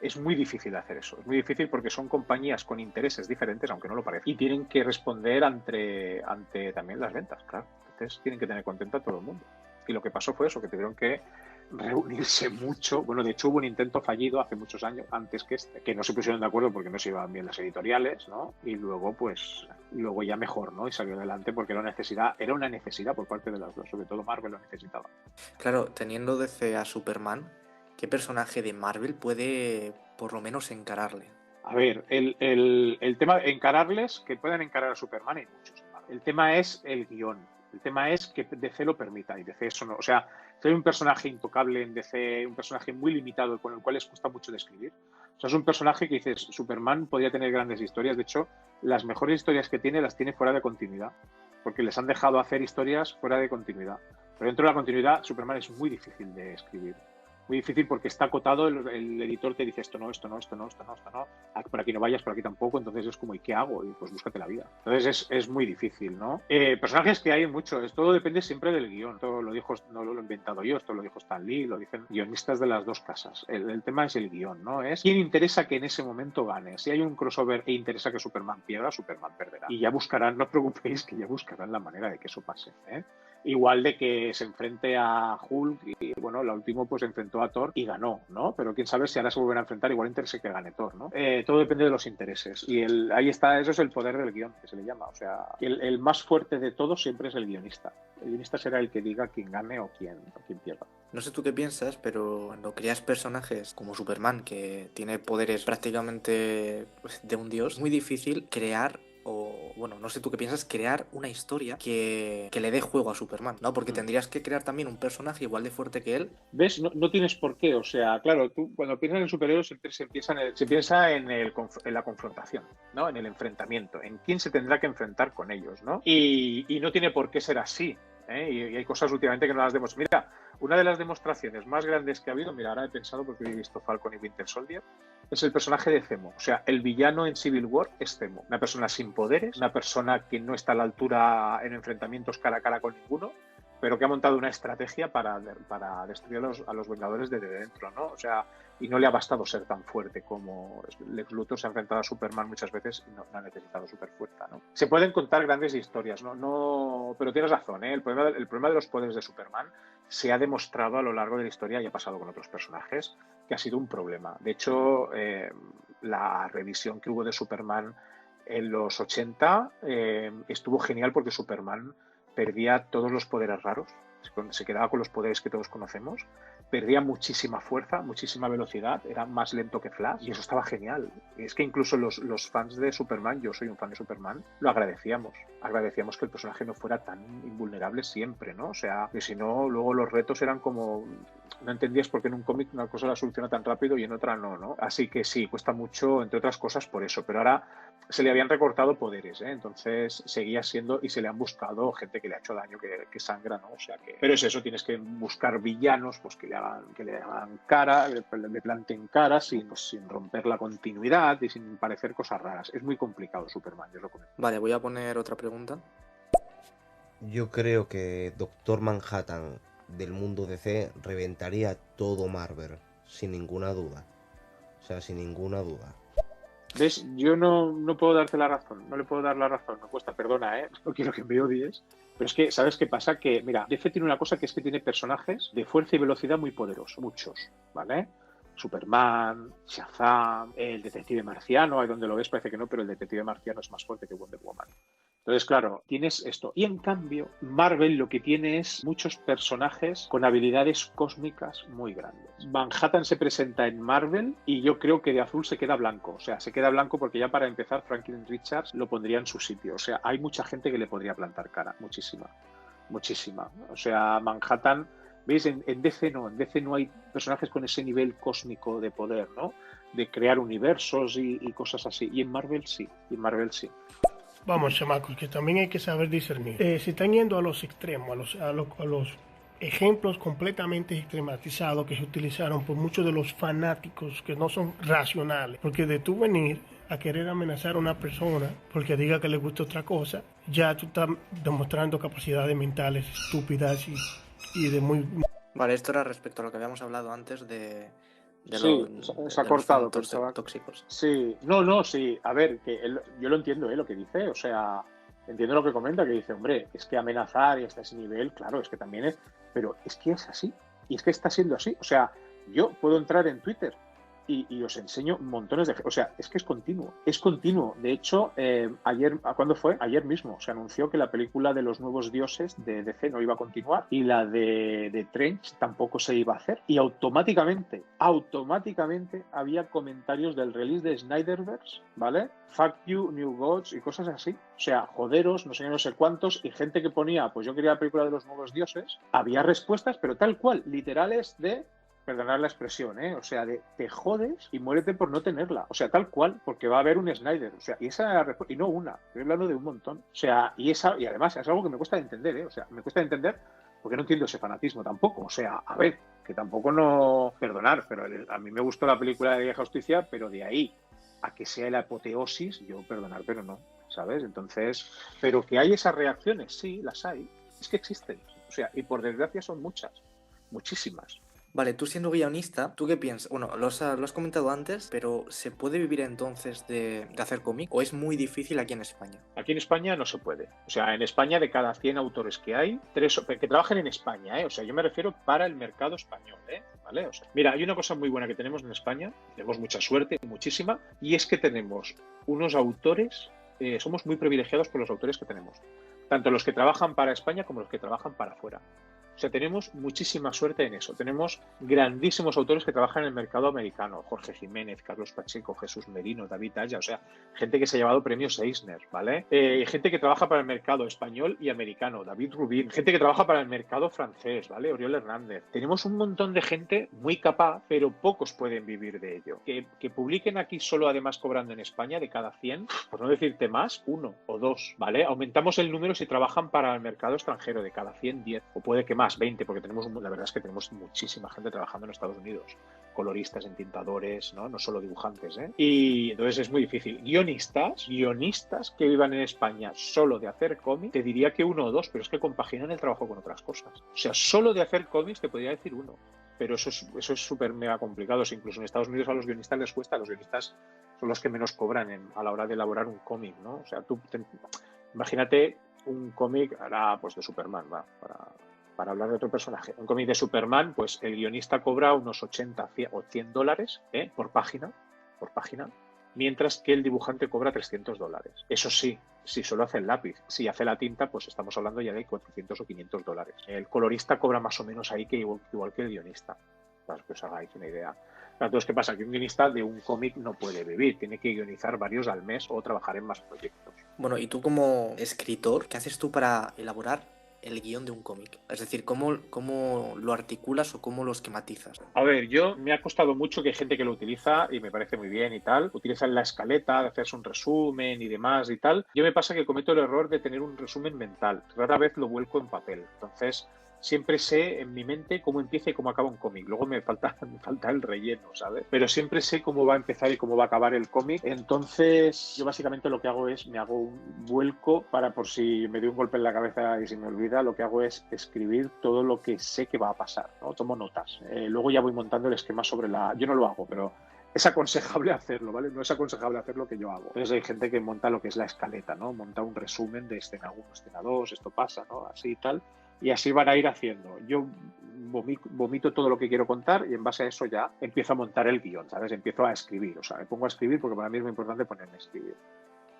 Es muy difícil hacer eso. Es muy difícil porque son compañías con intereses diferentes, aunque no lo parezca. Y tienen que responder ante también las ventas, claro. Entonces tienen que tener contento a todo el mundo. Y lo que pasó fue eso, que tuvieron que reunirse mucho. Bueno, de hecho hubo un intento fallido hace muchos años, antes que este, que no se pusieron de acuerdo porque no se iban bien las editoriales, ¿no? Y luego, pues, ya mejor, ¿no? Y salió adelante porque era una necesidad por parte de las dos, sobre todo Marvel lo necesitaba. Claro, teniendo DC a Superman, ¿qué personaje de Marvel puede por lo menos encararle? A ver, el tema de encararles, que puedan encarar a Superman hay muchos. El tema es el guión. El tema es que DC lo permita y DC eso no. O sea, si hay un personaje intocable en DC, un personaje muy limitado con el cual les cuesta mucho describir. O sea, es un personaje que dices, Superman podría tener grandes historias. De hecho, las mejores historias que tiene las tiene fuera de continuidad. Porque les han dejado hacer historias fuera de continuidad. Pero dentro de la continuidad, Superman es muy difícil de escribir. Muy difícil porque está acotado, el editor te dice esto no, por aquí no vayas, por aquí tampoco, entonces es como, ¿y qué hago? Y pues búscate la vida. Entonces es muy difícil, ¿no? Personajes que hay muchos, todo depende siempre del guión. Esto lo dijo, no lo he inventado yo, esto lo dijo Stan Lee, lo dicen guionistas de las dos casas. El tema es el guión, ¿no? Es quién interesa que en ese momento gane. Si hay un crossover e interesa que Superman pierda, Superman perderá. Y ya buscarán, no os preocupéis, que ya buscarán la manera de que eso pase, ¿eh? Igual de que se enfrente a Hulk y, bueno, la última pues se enfrentó a Thor y ganó, ¿no? Pero quién sabe si ahora se vuelven a enfrentar, igual interesa que gane Thor, ¿no? Todo depende de los intereses. Y ahí está, eso es el poder del guión, que se le llama. O sea, el más fuerte de todos siempre es el guionista. El guionista será el que diga quién gane o quién pierda. No sé tú qué piensas, pero cuando creas personajes como Superman, que tiene poderes prácticamente de un dios, es muy difícil crear no sé tú qué piensas, crear una historia que le dé juego a Superman, ¿no? Porque tendrías que crear también un personaje igual de fuerte que él. ¿Ves? No tienes por qué, o sea, claro, tú cuando piensas en superhéroes se piensa en la confrontación, ¿no? En el enfrentamiento, en quién se tendrá que enfrentar con ellos, ¿no? Y no tiene por qué ser así, ¿eh? Y hay cosas últimamente que no las demos. Mira, una de las demostraciones más grandes que ha habido, mira, ahora he pensado porque he visto Falcon y Winter Soldier, es el personaje de Zemo. O sea, el villano en Civil War es Zemo. Una persona sin poderes, una persona que no está a la altura en enfrentamientos cara a cara con ninguno, pero que ha montado una estrategia para destruir a los Vengadores desde dentro, ¿no? O sea, y no le ha bastado ser tan fuerte como Lex Luthor se ha enfrentado a Superman muchas veces y no ha necesitado superfuerza, ¿no? Se pueden contar grandes historias, ¿no? Pero tienes razón, ¿eh? El problema de los poderes de Superman se ha demostrado a lo largo de la historia y ha pasado con otros personajes que ha sido un problema. De hecho, la revisión que hubo de Superman en los 80 estuvo genial porque Superman perdía todos los poderes raros, se quedaba con los poderes que todos conocemos, perdía muchísima fuerza, muchísima velocidad, era más lento que Flash y eso estaba genial. Y es que incluso los fans de Superman, yo soy un fan de Superman, lo agradecíamos que el personaje no fuera tan invulnerable siempre, ¿no? O sea, que si no, luego los retos eran como, no entendías por qué en un cómic una cosa la soluciona tan rápido y en otra no, ¿no? Así que sí, cuesta mucho, entre otras cosas, por eso, pero ahora se le habían recortado poderes, ¿eh? Entonces seguía siendo y se le han buscado gente que le ha hecho daño, que sangra, ¿no? O sea que, pero es eso, tienes que buscar villanos pues que le hagan cara, le planten cara sin romper la continuidad y sin parecer cosas raras. Es muy complicado Superman, yo lo comento. Vale, voy a poner otra pregunta. Yo creo que Doctor Manhattan del mundo DC reventaría todo Marvel, sin ninguna duda. O sea, sin ninguna duda. ¿Ves? Yo no puedo darte la razón, no le puedo dar la razón, me cuesta, perdona, no quiero que me odies, pero es que, ¿sabes qué pasa? Que, mira, DC tiene una cosa que es que tiene personajes de fuerza y velocidad muy poderosos, muchos, ¿vale? Superman, Shazam, el detective marciano, ahí donde lo ves parece que no, pero el detective marciano es más fuerte que Wonder Woman. Entonces, claro, tienes esto. Y en cambio, Marvel lo que tiene es muchos personajes con habilidades cósmicas muy grandes. Manhattan se presenta en Marvel y yo creo que de azul se queda blanco. O sea, se queda blanco porque ya para empezar Franklin Richards lo pondría en su sitio. O sea, hay mucha gente que le podría plantar cara. Muchísima. Muchísima. O sea, Manhattan... ¿Veis? En DC no hay personajes con ese nivel cósmico de poder, ¿no? De crear universos y cosas así. Y en Marvel sí. Vamos, chamacos, que también hay que saber discernir. Se están yendo a los extremos, a los ejemplos completamente esquematizados que se utilizaron por muchos de los fanáticos que no son racionales. Porque de tú venir a querer amenazar a una persona porque diga que le gusta otra cosa, ya tú estás demostrando capacidades mentales estúpidas y de muy... Vale, esto era respecto a lo que habíamos hablado antes Sí, se ha cortado, pensaba. tóxicos. Sí, no, sí. A ver, yo lo entiendo, lo que dice. O sea, entiendo lo que comenta, que dice, hombre, es que amenazar y hasta ese nivel, claro, es que también es. Pero es que es así. Y es que está siendo así. O sea, yo puedo entrar en Twitter y os enseño montones de... O sea, es que es continuo. Es continuo. De hecho, ayer, ¿cuándo fue? Ayer mismo se anunció que la película de los nuevos dioses de DC no iba a continuar y la de Trench tampoco se iba a hacer. Y automáticamente había comentarios del release de Snyderverse, ¿vale? Fuck you, New Gods y cosas así. O sea, joderos, no sé cuántos, y gente que ponía, pues yo quería la película de los nuevos dioses. Había respuestas, pero tal cual, literales de... Perdonad la expresión, o sea, de te jodes y muérete por no tenerla. O sea, tal cual, porque va a haber un Snyder. O sea, y esa y no una, estoy hablando de un montón. O sea, y además es algo que me cuesta de entender, O sea, me cuesta de entender porque no entiendo ese fanatismo tampoco. O sea, a ver, que tampoco no perdonar, pero a mí me gustó la película de Liga de Justicia, pero de ahí a que sea la apoteosis, yo perdonar, pero no, ¿sabes? Entonces, pero que hay esas reacciones, sí, las hay. Es que existen. O sea, y por desgracia son muchas, muchísimas. Vale, tú siendo guionista, ¿tú qué piensas? Bueno, lo has comentado antes, pero ¿se puede vivir entonces de hacer cómic? ¿O es muy difícil aquí en España? Aquí en España no se puede. O sea, en España de cada 100 autores que hay, 3 que trabajen en España, O sea, yo me refiero para el mercado español, ¿Vale? O sea, mira, hay una cosa muy buena que tenemos en España, tenemos mucha suerte, muchísima, y es que tenemos unos autores, somos muy privilegiados por los autores que tenemos. Tanto los que trabajan para España como los que trabajan para afuera. O sea, tenemos muchísima suerte en eso. Tenemos grandísimos autores que trabajan en el mercado americano. Jorge Jiménez, Carlos Pacheco, Jesús Merino, David Aya. O sea, gente que se ha llevado premios Eisner, ¿vale? Gente que trabaja para el mercado español y americano. David Rubín. Gente que trabaja para el mercado francés, ¿vale? Oriol Hernández. Tenemos un montón de gente muy capaz, pero pocos pueden vivir de ello. Que publiquen aquí solo además cobrando en España de cada 100, por no decirte más, 1 o 2, ¿vale? Aumentamos el número si trabajan para el mercado extranjero, de cada 100, 10, o puede que más. 20, porque la verdad es que tenemos muchísima gente trabajando en Estados Unidos, coloristas, entintadores, no solo dibujantes, Y entonces es muy difícil. Guionistas que vivan en España solo de hacer cómics, te diría que 1 o 2, pero es que compaginan el trabajo con otras cosas. O sea, solo de hacer cómics te podría decir 1, pero eso es súper mega complicado. Incluso en Estados Unidos a los guionistas les cuesta, los guionistas son los que menos cobran a la hora de elaborar un cómic, ¿no? O sea, imagínate un cómic pues de Superman, para hablar de otro personaje. Un cómic de Superman, pues el guionista cobra unos 80 o 100 dólares por página, mientras que el dibujante cobra $300. Eso sí, si solo hace el lápiz. Si hace la tinta, pues estamos hablando ya de 400 o 500 dólares. El colorista cobra más o menos ahí que igual que el guionista, para que os hagáis una idea. Entonces, ¿qué pasa? Que un guionista de un cómic no puede vivir, tiene que guionizar varios al mes o trabajar en más proyectos. Bueno, y tú como escritor, ¿qué haces tú para elaborar el guión de un cómic? Es decir, ¿cómo lo articulas o cómo lo esquematizas? A ver, me ha costado mucho, que hay gente que lo utiliza y me parece muy bien y tal. Utilizan la escaleta, de hacerse un resumen y demás y tal. Yo me pasa que cometo el error de tener un resumen mental. Rara vez lo vuelco en papel. Entonces, siempre sé en mi mente cómo empieza y cómo acaba un cómic. Luego me falta el relleno, ¿sabes? Pero siempre sé cómo va a empezar y cómo va a acabar el cómic. Entonces, yo básicamente lo que hago es, me hago un vuelco para, por si me doy un golpe en la cabeza y se me olvida, lo que hago es escribir todo lo que sé que va a pasar, ¿no? Tomo notas. Luego ya voy montando el esquema yo no lo hago, pero es aconsejable hacerlo, ¿vale? No es aconsejable hacer lo que yo hago. Entonces hay gente que monta lo que es la escaleta, ¿no? Monta un resumen de escena 1, escena 2, esto pasa, ¿no? Así y tal. Y así van a ir haciendo. Yo vomito todo lo que quiero contar y en base a eso ya empiezo a montar el guión, ¿sabes? Empiezo a escribir, o sea, me pongo a escribir porque para mí es muy importante ponerme a escribir,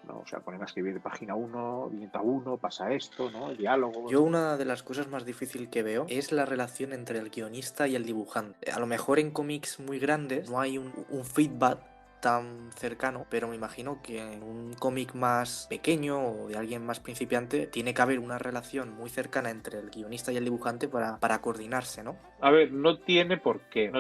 ¿no? O sea, ponerme a escribir de página 1, viñeta 1, pasa esto, ¿no? El diálogo. Yo una de las cosas más difíciles que veo es la relación entre el guionista y el dibujante. A lo mejor en cómics muy grandes no hay un feedback tan cercano, pero me imagino que en un cómic más pequeño o de alguien más principiante tiene que haber una relación muy cercana entre el guionista y el dibujante para coordinarse, ¿no? A ver, no tiene por qué,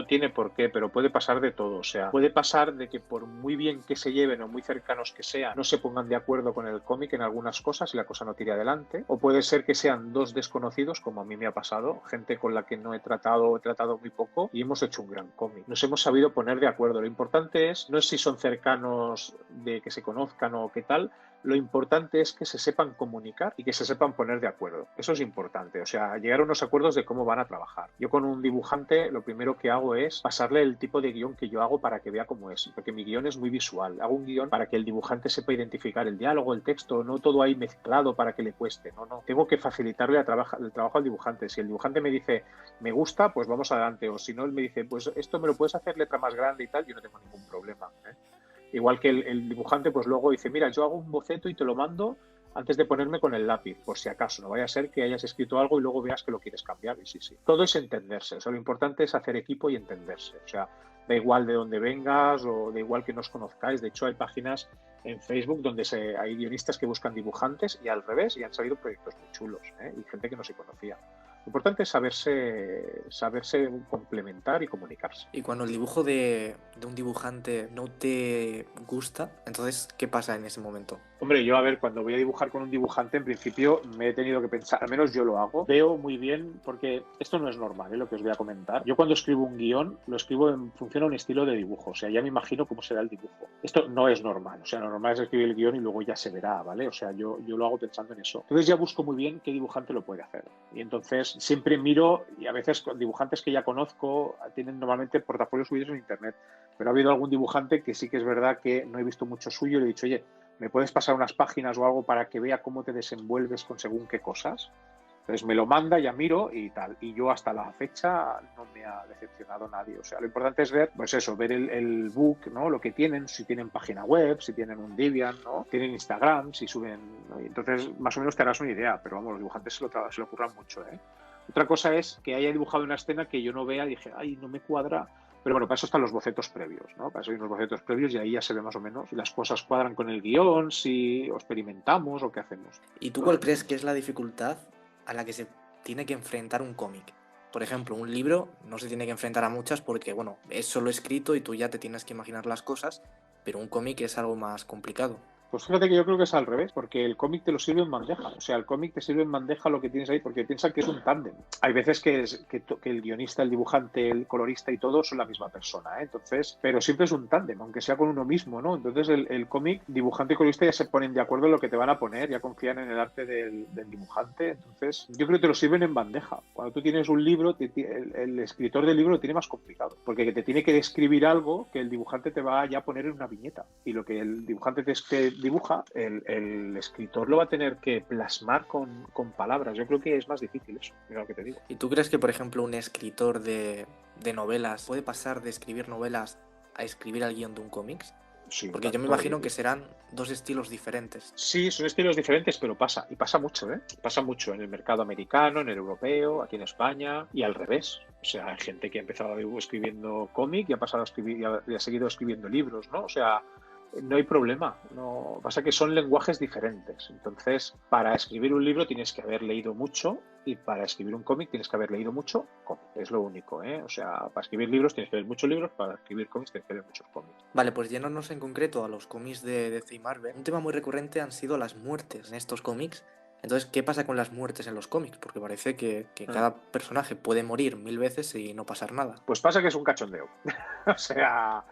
pero puede pasar de todo. O sea, puede pasar de que por muy bien que se lleven o muy cercanos que sean, no se pongan de acuerdo con el cómic en algunas cosas y la cosa no tire adelante. O puede ser que sean dos desconocidos, como a mí me ha pasado, gente con la que no he tratado muy poco y hemos hecho un gran cómic. Nos hemos sabido poner de acuerdo. Lo importante no es si son cercanos de que se conozcan o qué tal. Lo importante es que se sepan comunicar y que se sepan poner de acuerdo. Eso es importante, o sea, llegar a unos acuerdos de cómo van a trabajar. Yo con un dibujante lo primero que hago es pasarle el tipo de guión que yo hago para que vea cómo es, porque mi guión es muy visual. Hago un guión para que el dibujante sepa identificar el diálogo, el texto, no todo ahí mezclado para que le cueste, no. Tengo que facilitarle el trabajo al dibujante. Si el dibujante me dice, me gusta, pues vamos adelante, o si no, él me dice, pues esto me lo puedes hacer letra más grande y tal, yo no tengo ningún problema, ¿eh? Igual que el dibujante, pues luego dice, mira, yo hago un boceto y te lo mando antes de ponerme con el lápiz, por si acaso. No vaya a ser que hayas escrito algo y luego veas que lo quieres cambiar. Y sí. Todo es entenderse. O sea, lo importante es hacer equipo y entenderse. O sea, da igual de dónde vengas o da igual que nos conozcáis. De hecho, hay páginas en Facebook donde hay guionistas que buscan dibujantes y al revés, y han salido proyectos muy chulos, ¿eh? Y gente que no se conocía. Lo importante es saberse complementar y comunicarse. Y cuando el dibujo de un dibujante no te gusta, entonces, ¿qué pasa en ese momento? Hombre, yo, a ver, cuando voy a dibujar con un dibujante, en principio me he tenido que pensar, al menos yo lo hago, veo muy bien, porque esto no es normal, lo que os voy a comentar. Yo cuando escribo un guión, lo escribo en función a un estilo de dibujo, o sea, ya me imagino cómo será el dibujo. Esto no es normal, o sea, lo normal es escribir el guión y luego ya se verá, ¿vale? O sea, yo lo hago pensando en eso. Entonces ya busco muy bien qué dibujante lo puede hacer. Y entonces siempre miro, y a veces con dibujantes que ya conozco, tienen normalmente portafolios subidos en internet, pero ha habido algún dibujante que sí que es verdad que no he visto mucho suyo y le he dicho, oye, ¿me puedes pasar unas páginas o algo para que vea cómo te desenvuelves con según qué cosas? Entonces me lo manda, ya miro y tal. Y yo hasta la fecha no me ha decepcionado nadie. O sea, lo importante es ver, pues eso, ver el book, ¿no? Lo que tienen, si tienen página web, si tienen un Deviant, ¿no? Tienen Instagram, si suben, ¿no? Y entonces más o menos te harás una idea, pero vamos, los dibujantes se lo curran mucho, ¿eh? Otra cosa es que haya dibujado una escena que yo no vea y dije, ay, no me cuadra. Pero bueno, para eso están los bocetos previos, ¿no? Para eso hay unos bocetos previos y ahí ya se ve más o menos si las cosas cuadran con el guión, si experimentamos o qué hacemos. ¿Y tú cuál crees que es la dificultad a la que se tiene que enfrentar un cómic? Por ejemplo, un libro no se tiene que enfrentar a muchas porque, bueno, es solo escrito y tú ya te tienes que imaginar las cosas, pero un cómic es algo más complicado. Pues fíjate que yo creo que es al revés, porque el cómic te lo sirve en bandeja. O sea, el cómic te sirve en bandeja lo que tienes ahí, porque piensa que es un tándem. Hay veces que el guionista, el dibujante, el colorista y todo son la misma persona, ¿eh? Entonces, pero siempre es un tándem, aunque sea con uno mismo, ¿no? Entonces el cómic, dibujante y colorista ya se ponen de acuerdo en lo que te van a poner, ya confían en el arte del dibujante. Entonces, yo creo que te lo sirven en bandeja. Cuando tú tienes un libro, el escritor del libro lo tiene más complicado, porque te tiene que describir algo que el dibujante te va ya a poner en una viñeta. Y lo que el dibujante te dibuja, el escritor lo va a tener que plasmar con palabras. Yo creo que es más difícil eso, mira lo que te digo. ¿Y tú crees que, por ejemplo, un escritor de novelas puede pasar de escribir novelas a escribir el guión de un cómic? Sí, porque yo me imagino que serán dos estilos diferentes. Sí, son estilos diferentes, pero pasa, y pasa mucho, ¿eh? Pasa mucho en el mercado americano, en el europeo, aquí en España, y al revés. O sea, hay gente que ha empezado escribiendo cómic y ha pasado a escribir y ha seguido escribiendo libros, ¿no? O sea, no hay problema. No, pasa que son lenguajes diferentes. Entonces, para escribir un libro tienes que haber leído mucho y para escribir un cómic tienes que haber leído mucho cómic. Es lo único, ¿eh? O sea, para escribir libros tienes que leer muchos libros, para escribir cómics tienes que leer muchos cómics. Vale, pues yéndonos en concreto a los cómics de DC y Marvel, un tema muy recurrente han sido las muertes en estos cómics. Entonces, ¿qué pasa con las muertes en los cómics? Porque parece que cada personaje puede morir 1000 veces y no pasar nada. Pues pasa que es un cachondeo. O sea,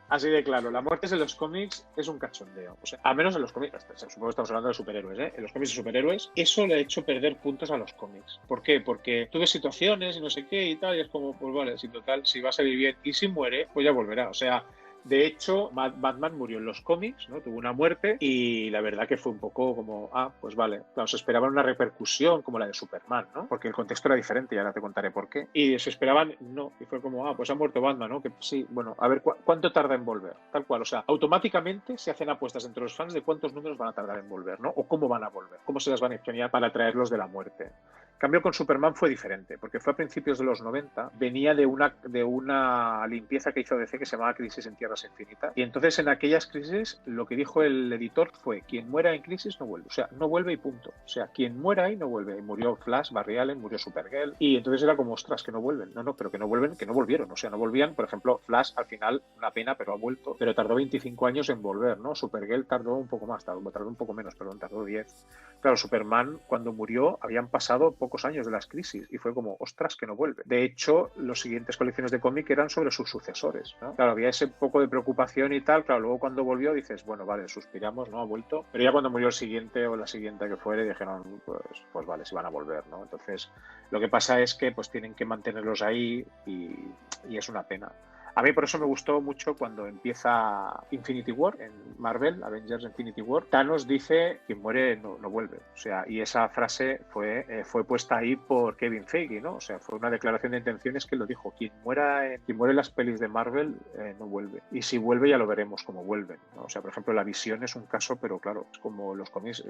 así de claro, la muerte en los cómics es un cachondeo. O sea, al menos en los cómics, supongo que estamos hablando de superhéroes, ¿eh? En los cómics de superhéroes, eso le ha hecho perder puntos a los cómics. ¿Por qué? Porque tú ves situaciones y no sé qué y tal, y es como, pues vale, si total, si va a salir bien y si muere, pues ya volverá. O sea, de hecho, Batman murió en los cómics, ¿no? Tuvo una muerte y la verdad que fue un poco como, pues vale, claro, se esperaban una repercusión como la de Superman, ¿no? Porque el contexto era diferente y ahora te contaré por qué. Y se esperaban, no, y fue como, pues ha muerto Batman, ¿no? Que sí, bueno, a ver, ¿cuánto tarda en volver? Tal cual, o sea, automáticamente se hacen apuestas entre los fans de cuántos números van a tardar en volver, ¿no? O cómo van a volver, cómo se las van a ingeniar para traerlos de la muerte. Cambio con Superman fue diferente, porque fue a principios de los 90, venía de una limpieza que hizo DC que se llamaba Crisis en Tierras Infinitas, y entonces en aquellas crisis lo que dijo el editor fue: quien muera en crisis no vuelve, o sea, no vuelve y punto, o sea, quien muera ahí no vuelve. Y murió Flash, Barry Allen, murió Supergirl, y entonces era como, ostras, que no vuelven, no, pero que no vuelven, que no volvieron, o sea, no volvían. Por ejemplo, Flash al final, una pena, pero ha vuelto, pero tardó 25 años en volver, ¿no? Supergirl tardó un poco más, tardó un poco menos, perdón, tardó 10. Claro, Superman cuando murió habían pasado pocos años de las crisis y fue como, ostras, que no vuelve. De hecho, los siguientes colecciones de cómic eran sobre sus sucesores, ¿no? Claro, había ese poco de preocupación y tal. Claro, luego cuando volvió dices, bueno, vale, suspiramos, ¿no? Ha vuelto. Pero ya cuando murió el siguiente o la siguiente que fuere, dijeron, pues vale, si van a volver, ¿no? Entonces, lo que pasa es que pues tienen que mantenerlos ahí y es una pena. A mí por eso me gustó mucho cuando empieza Infinity War en Marvel, Avengers Infinity War. Thanos dice: quien muere no vuelve. O sea, y esa frase fue puesta ahí por Kevin Feige, ¿no? O sea, fue una declaración de intenciones que lo dijo: quien muere en las pelis de Marvel no vuelve. Y si vuelve ya lo veremos cómo vuelven, ¿no? O sea, por ejemplo, la Visión es un caso, pero claro, es como los cómics,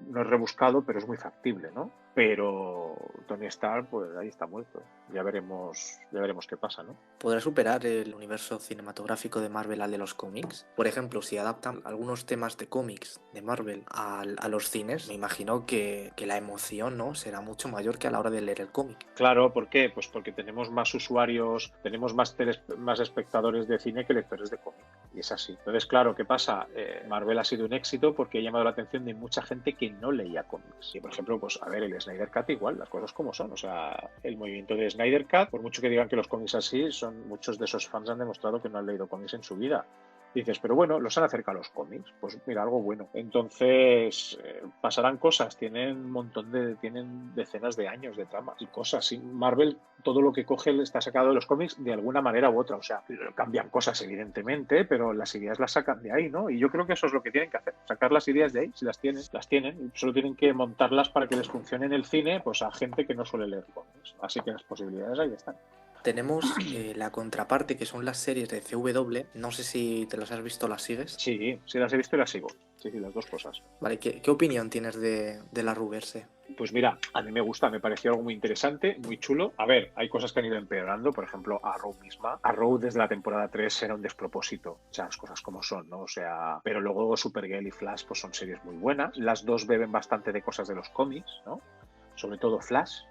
no es rebuscado, pero es muy factible, ¿no? Pero Tony Stark, pues ahí está muerto. Ya veremos qué pasa, ¿no? ¿Podrá superar el universo cinematográfico de Marvel al de los cómics? Por ejemplo, si adaptan algunos temas de cómics de Marvel a los cines, me imagino que la emoción, ¿no?, será mucho mayor que a la hora de leer el cómic. Claro, ¿por qué? Pues porque tenemos más usuarios, tenemos más espectadores de cine que lectores de cómic. Y es así. Entonces, claro, ¿qué pasa? Marvel ha sido un éxito porque ha llamado la atención de mucha gente que no leía cómics. Y, por ejemplo, pues a ver, el Snyder Cut igual, las cosas como son. O sea, el movimiento de Snyder Cut, por mucho que digan que los cómics así, muchos de esos fans han demostrado que no han leído cómics en su vida. Dices, pero bueno, los han acercado a los cómics, pues mira, algo bueno. Entonces, pasarán cosas, tienen decenas de años de tramas y cosas. Y Marvel, todo lo que coge está sacado de los cómics de alguna manera u otra. O sea, cambian cosas evidentemente, pero las ideas las sacan de ahí, ¿no? Y yo creo que eso es lo que tienen que hacer, sacar las ideas de ahí. Si las tienen, y solo tienen que montarlas para que les funcione en el cine, pues a gente que no suele leer cómics. Así que las posibilidades ahí están. Tenemos la contraparte, que son las series de CW. No sé si te las has visto, ¿las sigues? Sí, las he visto y las sigo. Sí, las dos cosas. Vale, ¿qué opinión tienes de la Ruverse? Pues mira, a mí me gusta, me pareció algo muy interesante, muy chulo. A ver, hay cosas que han ido empeorando, por ejemplo, Arrow misma. Arrow desde la temporada 3 era un despropósito, o sea, las cosas como son, ¿no? O sea, pero luego Supergirl y Flash pues son series muy buenas. Las dos beben bastante de cosas de los cómics, ¿no? Sobre todo Flash,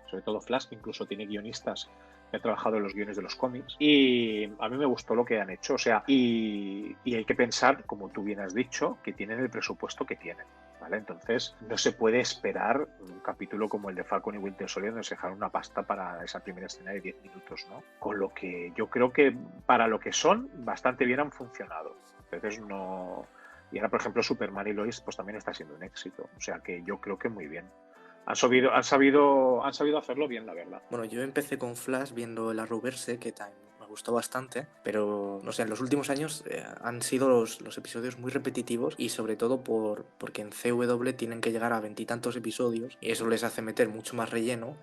que incluso tiene guionistas que han trabajado en los guiones de los cómics, y a mí me gustó lo que han hecho, o sea, y hay que pensar, como tú bien has dicho, que tienen el presupuesto que tienen, ¿vale? Entonces no se puede esperar un capítulo como el de Falcon y Winter Soldier donde se dejaron una pasta para esa primera escena de 10 minutos, ¿no? Con lo que yo creo que para lo que son, bastante bien han funcionado. Entonces no... Y ahora, por ejemplo, Superman y Lois pues también está siendo un éxito, o sea que yo creo que muy bien. Han sabido hacerlo bien, la verdad. Bueno, yo empecé con Flash viendo la Arrowverse, que también me gustó bastante, pero no sé, en los últimos años han sido los episodios muy repetitivos, y sobre todo porque en CW tienen que llegar a 20 y tantos episodios y eso les hace meter mucho más relleno,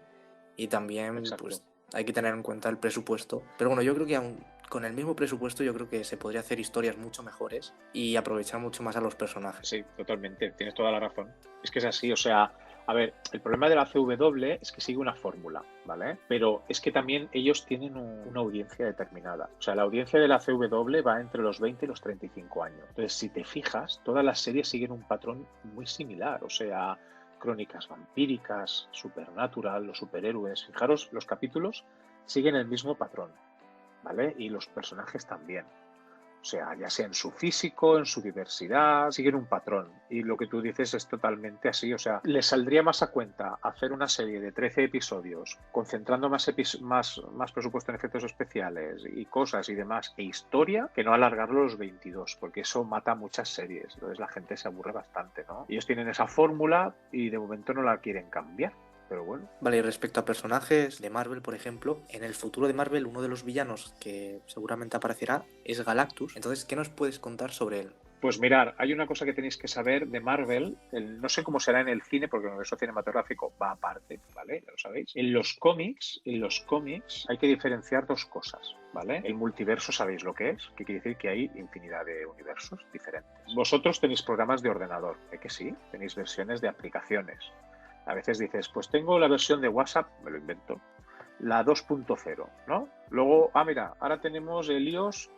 y también pues hay que tener en cuenta el presupuesto. Pero bueno, yo creo que aún con el mismo presupuesto yo creo que se podría hacer historias mucho mejores y aprovechar mucho más a los personajes. Sí, totalmente, tienes toda la razón. Es que es así, o sea... A ver, el problema de la CW es que sigue una fórmula, ¿vale? Pero es que también ellos tienen una audiencia determinada. O sea, la audiencia de la CW va entre los 20 y los 35 años. Entonces, si te fijas, todas las series siguen un patrón muy similar. O sea, crónicas vampíricas, Supernatural, los superhéroes. Fijaros, los capítulos siguen el mismo patrón, ¿vale? Y los personajes también. O sea, ya sea en su físico, en su diversidad, siguen un patrón. Y lo que tú dices es totalmente así. O sea, les saldría más a cuenta hacer una serie de 13 episodios, concentrando más presupuesto en efectos especiales y cosas y demás, e historia, que no alargarlo los 22, porque eso mata muchas series. Entonces la gente se aburre bastante, ¿no? Ellos tienen esa fórmula y de momento no la quieren cambiar. Pero bueno. Vale, y respecto a personajes de Marvel, por ejemplo, en el futuro de Marvel uno de los villanos que seguramente aparecerá es Galactus. Entonces, ¿qué nos puedes contar sobre él? Pues mirar, hay una cosa que tenéis que saber de Marvel, no sé cómo será en el cine, porque el universo cinematográfico va aparte, ¿vale? Ya lo sabéis. En los cómics hay que diferenciar dos cosas, ¿vale? El multiverso, ¿sabéis lo que es? Que quiere decir que hay infinidad de universos diferentes. Vosotros tenéis programas de ordenador, ¿eh que sí? Tenéis versiones de aplicaciones. A veces dices, pues tengo la versión de WhatsApp, me lo invento, la 2.0, ¿no? Luego, mira, ahora tenemos el iOS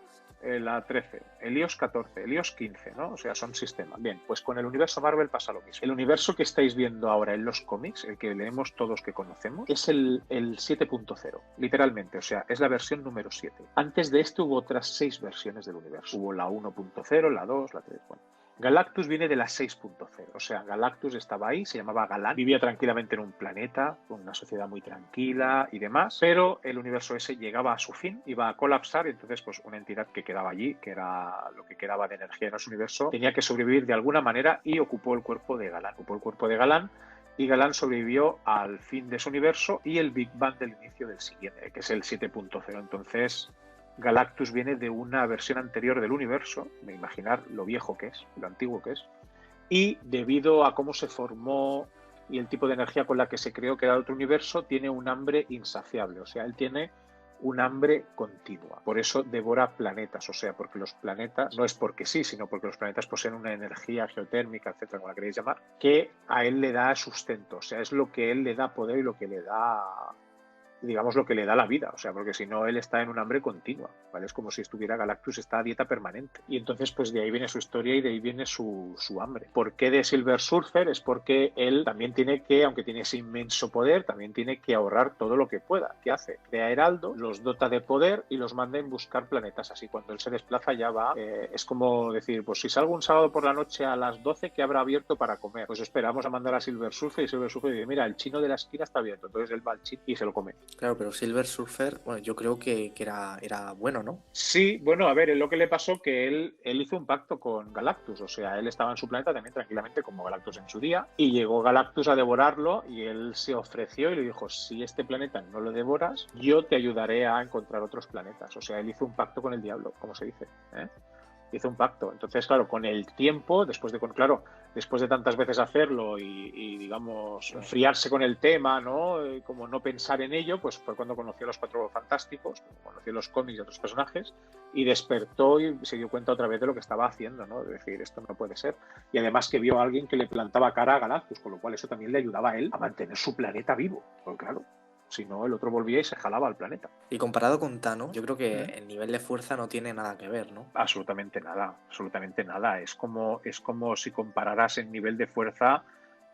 la 13, el iOS 14, el iOS 15, ¿no? O sea, son sistemas. Bien, pues con el universo Marvel pasa lo mismo. El universo que estáis viendo ahora en los cómics, el que leemos todos que conocemos, es el 7.0, literalmente, o sea, es la versión número 7. Antes de esto hubo otras 6 versiones del universo. Hubo la 1.0, la 2, la 3, bueno. Galactus viene de la 6.0, o sea, Galactus estaba ahí, se llamaba Galán, vivía tranquilamente en un planeta, con una sociedad muy tranquila y demás, pero el universo ese llegaba a su fin, iba a colapsar y entonces pues una entidad que quedaba allí, que era lo que quedaba de energía en ese universo, tenía que sobrevivir de alguna manera y ocupó el cuerpo de Galán. Y Galán sobrevivió al fin de ese universo y el Big Bang del inicio del siguiente, que es el 7.0. Entonces Galactus viene de una versión anterior del universo, de imaginar lo viejo que es, lo antiguo que es, y debido a cómo se formó y el tipo de energía con la que se creó que era otro universo, tiene un hambre insaciable, o sea, él tiene un hambre continua. Por eso devora planetas, o sea, porque los planetas, no es porque sí, sino porque los planetas poseen una energía geotérmica, etcétera, como la queréis llamar, que a él le da sustento, o sea, es lo que él le da poder y lo que le da, digamos, lo que le da la vida, o sea, porque si no él está en un hambre continua, ¿vale? Es como si estuviera Galactus, está a dieta permanente. Y entonces pues de ahí viene su historia y de ahí viene su hambre. ¿Por qué de Silver Surfer? Es porque él también tiene que, aunque tiene ese inmenso poder, también tiene que ahorrar todo lo que pueda. ¿Qué hace? Crea heraldos, los dota de poder y los manda en buscar planetas. Así cuando él se desplaza ya va, es como decir, pues si salgo un sábado por la noche a las 12, ¿qué habrá abierto para comer? Pues esperamos a mandar a Silver Surfer y Silver Surfer dice, mira, el chino de la esquina está abierto. Entonces él va al chino y se lo come. Claro, pero Silver Surfer, bueno, yo creo que era bueno, ¿no? Sí, bueno, a ver, es lo que le pasó que él hizo un pacto con Galactus, o sea, él estaba en su planeta también tranquilamente como Galactus en su día, y llegó Galactus a devorarlo y él se ofreció y le dijo, si este planeta no lo devoras, yo te ayudaré a encontrar otros planetas. O sea, él hizo un pacto con el diablo, como se dice, ¿eh? Hizo un pacto. Entonces, claro, con el tiempo, después de tantas veces hacerlo y digamos, enfriarse con el tema, ¿no? Como no pensar en ello, pues fue cuando conoció a los Cuatro Fantásticos, conoció los cómics y otros personajes, y despertó y se dio cuenta otra vez de lo que estaba haciendo, ¿no? De decir, esto no puede ser. Y además que vio a alguien que le plantaba cara a Galactus, con lo cual eso también le ayudaba a él a mantener su planeta vivo. Pues claro, si no, el otro volvía y se jalaba al planeta. Y comparado con Thanos, yo creo que el nivel de fuerza no tiene nada que ver, ¿no? Absolutamente nada, absolutamente nada. Es como si compararas el nivel de fuerza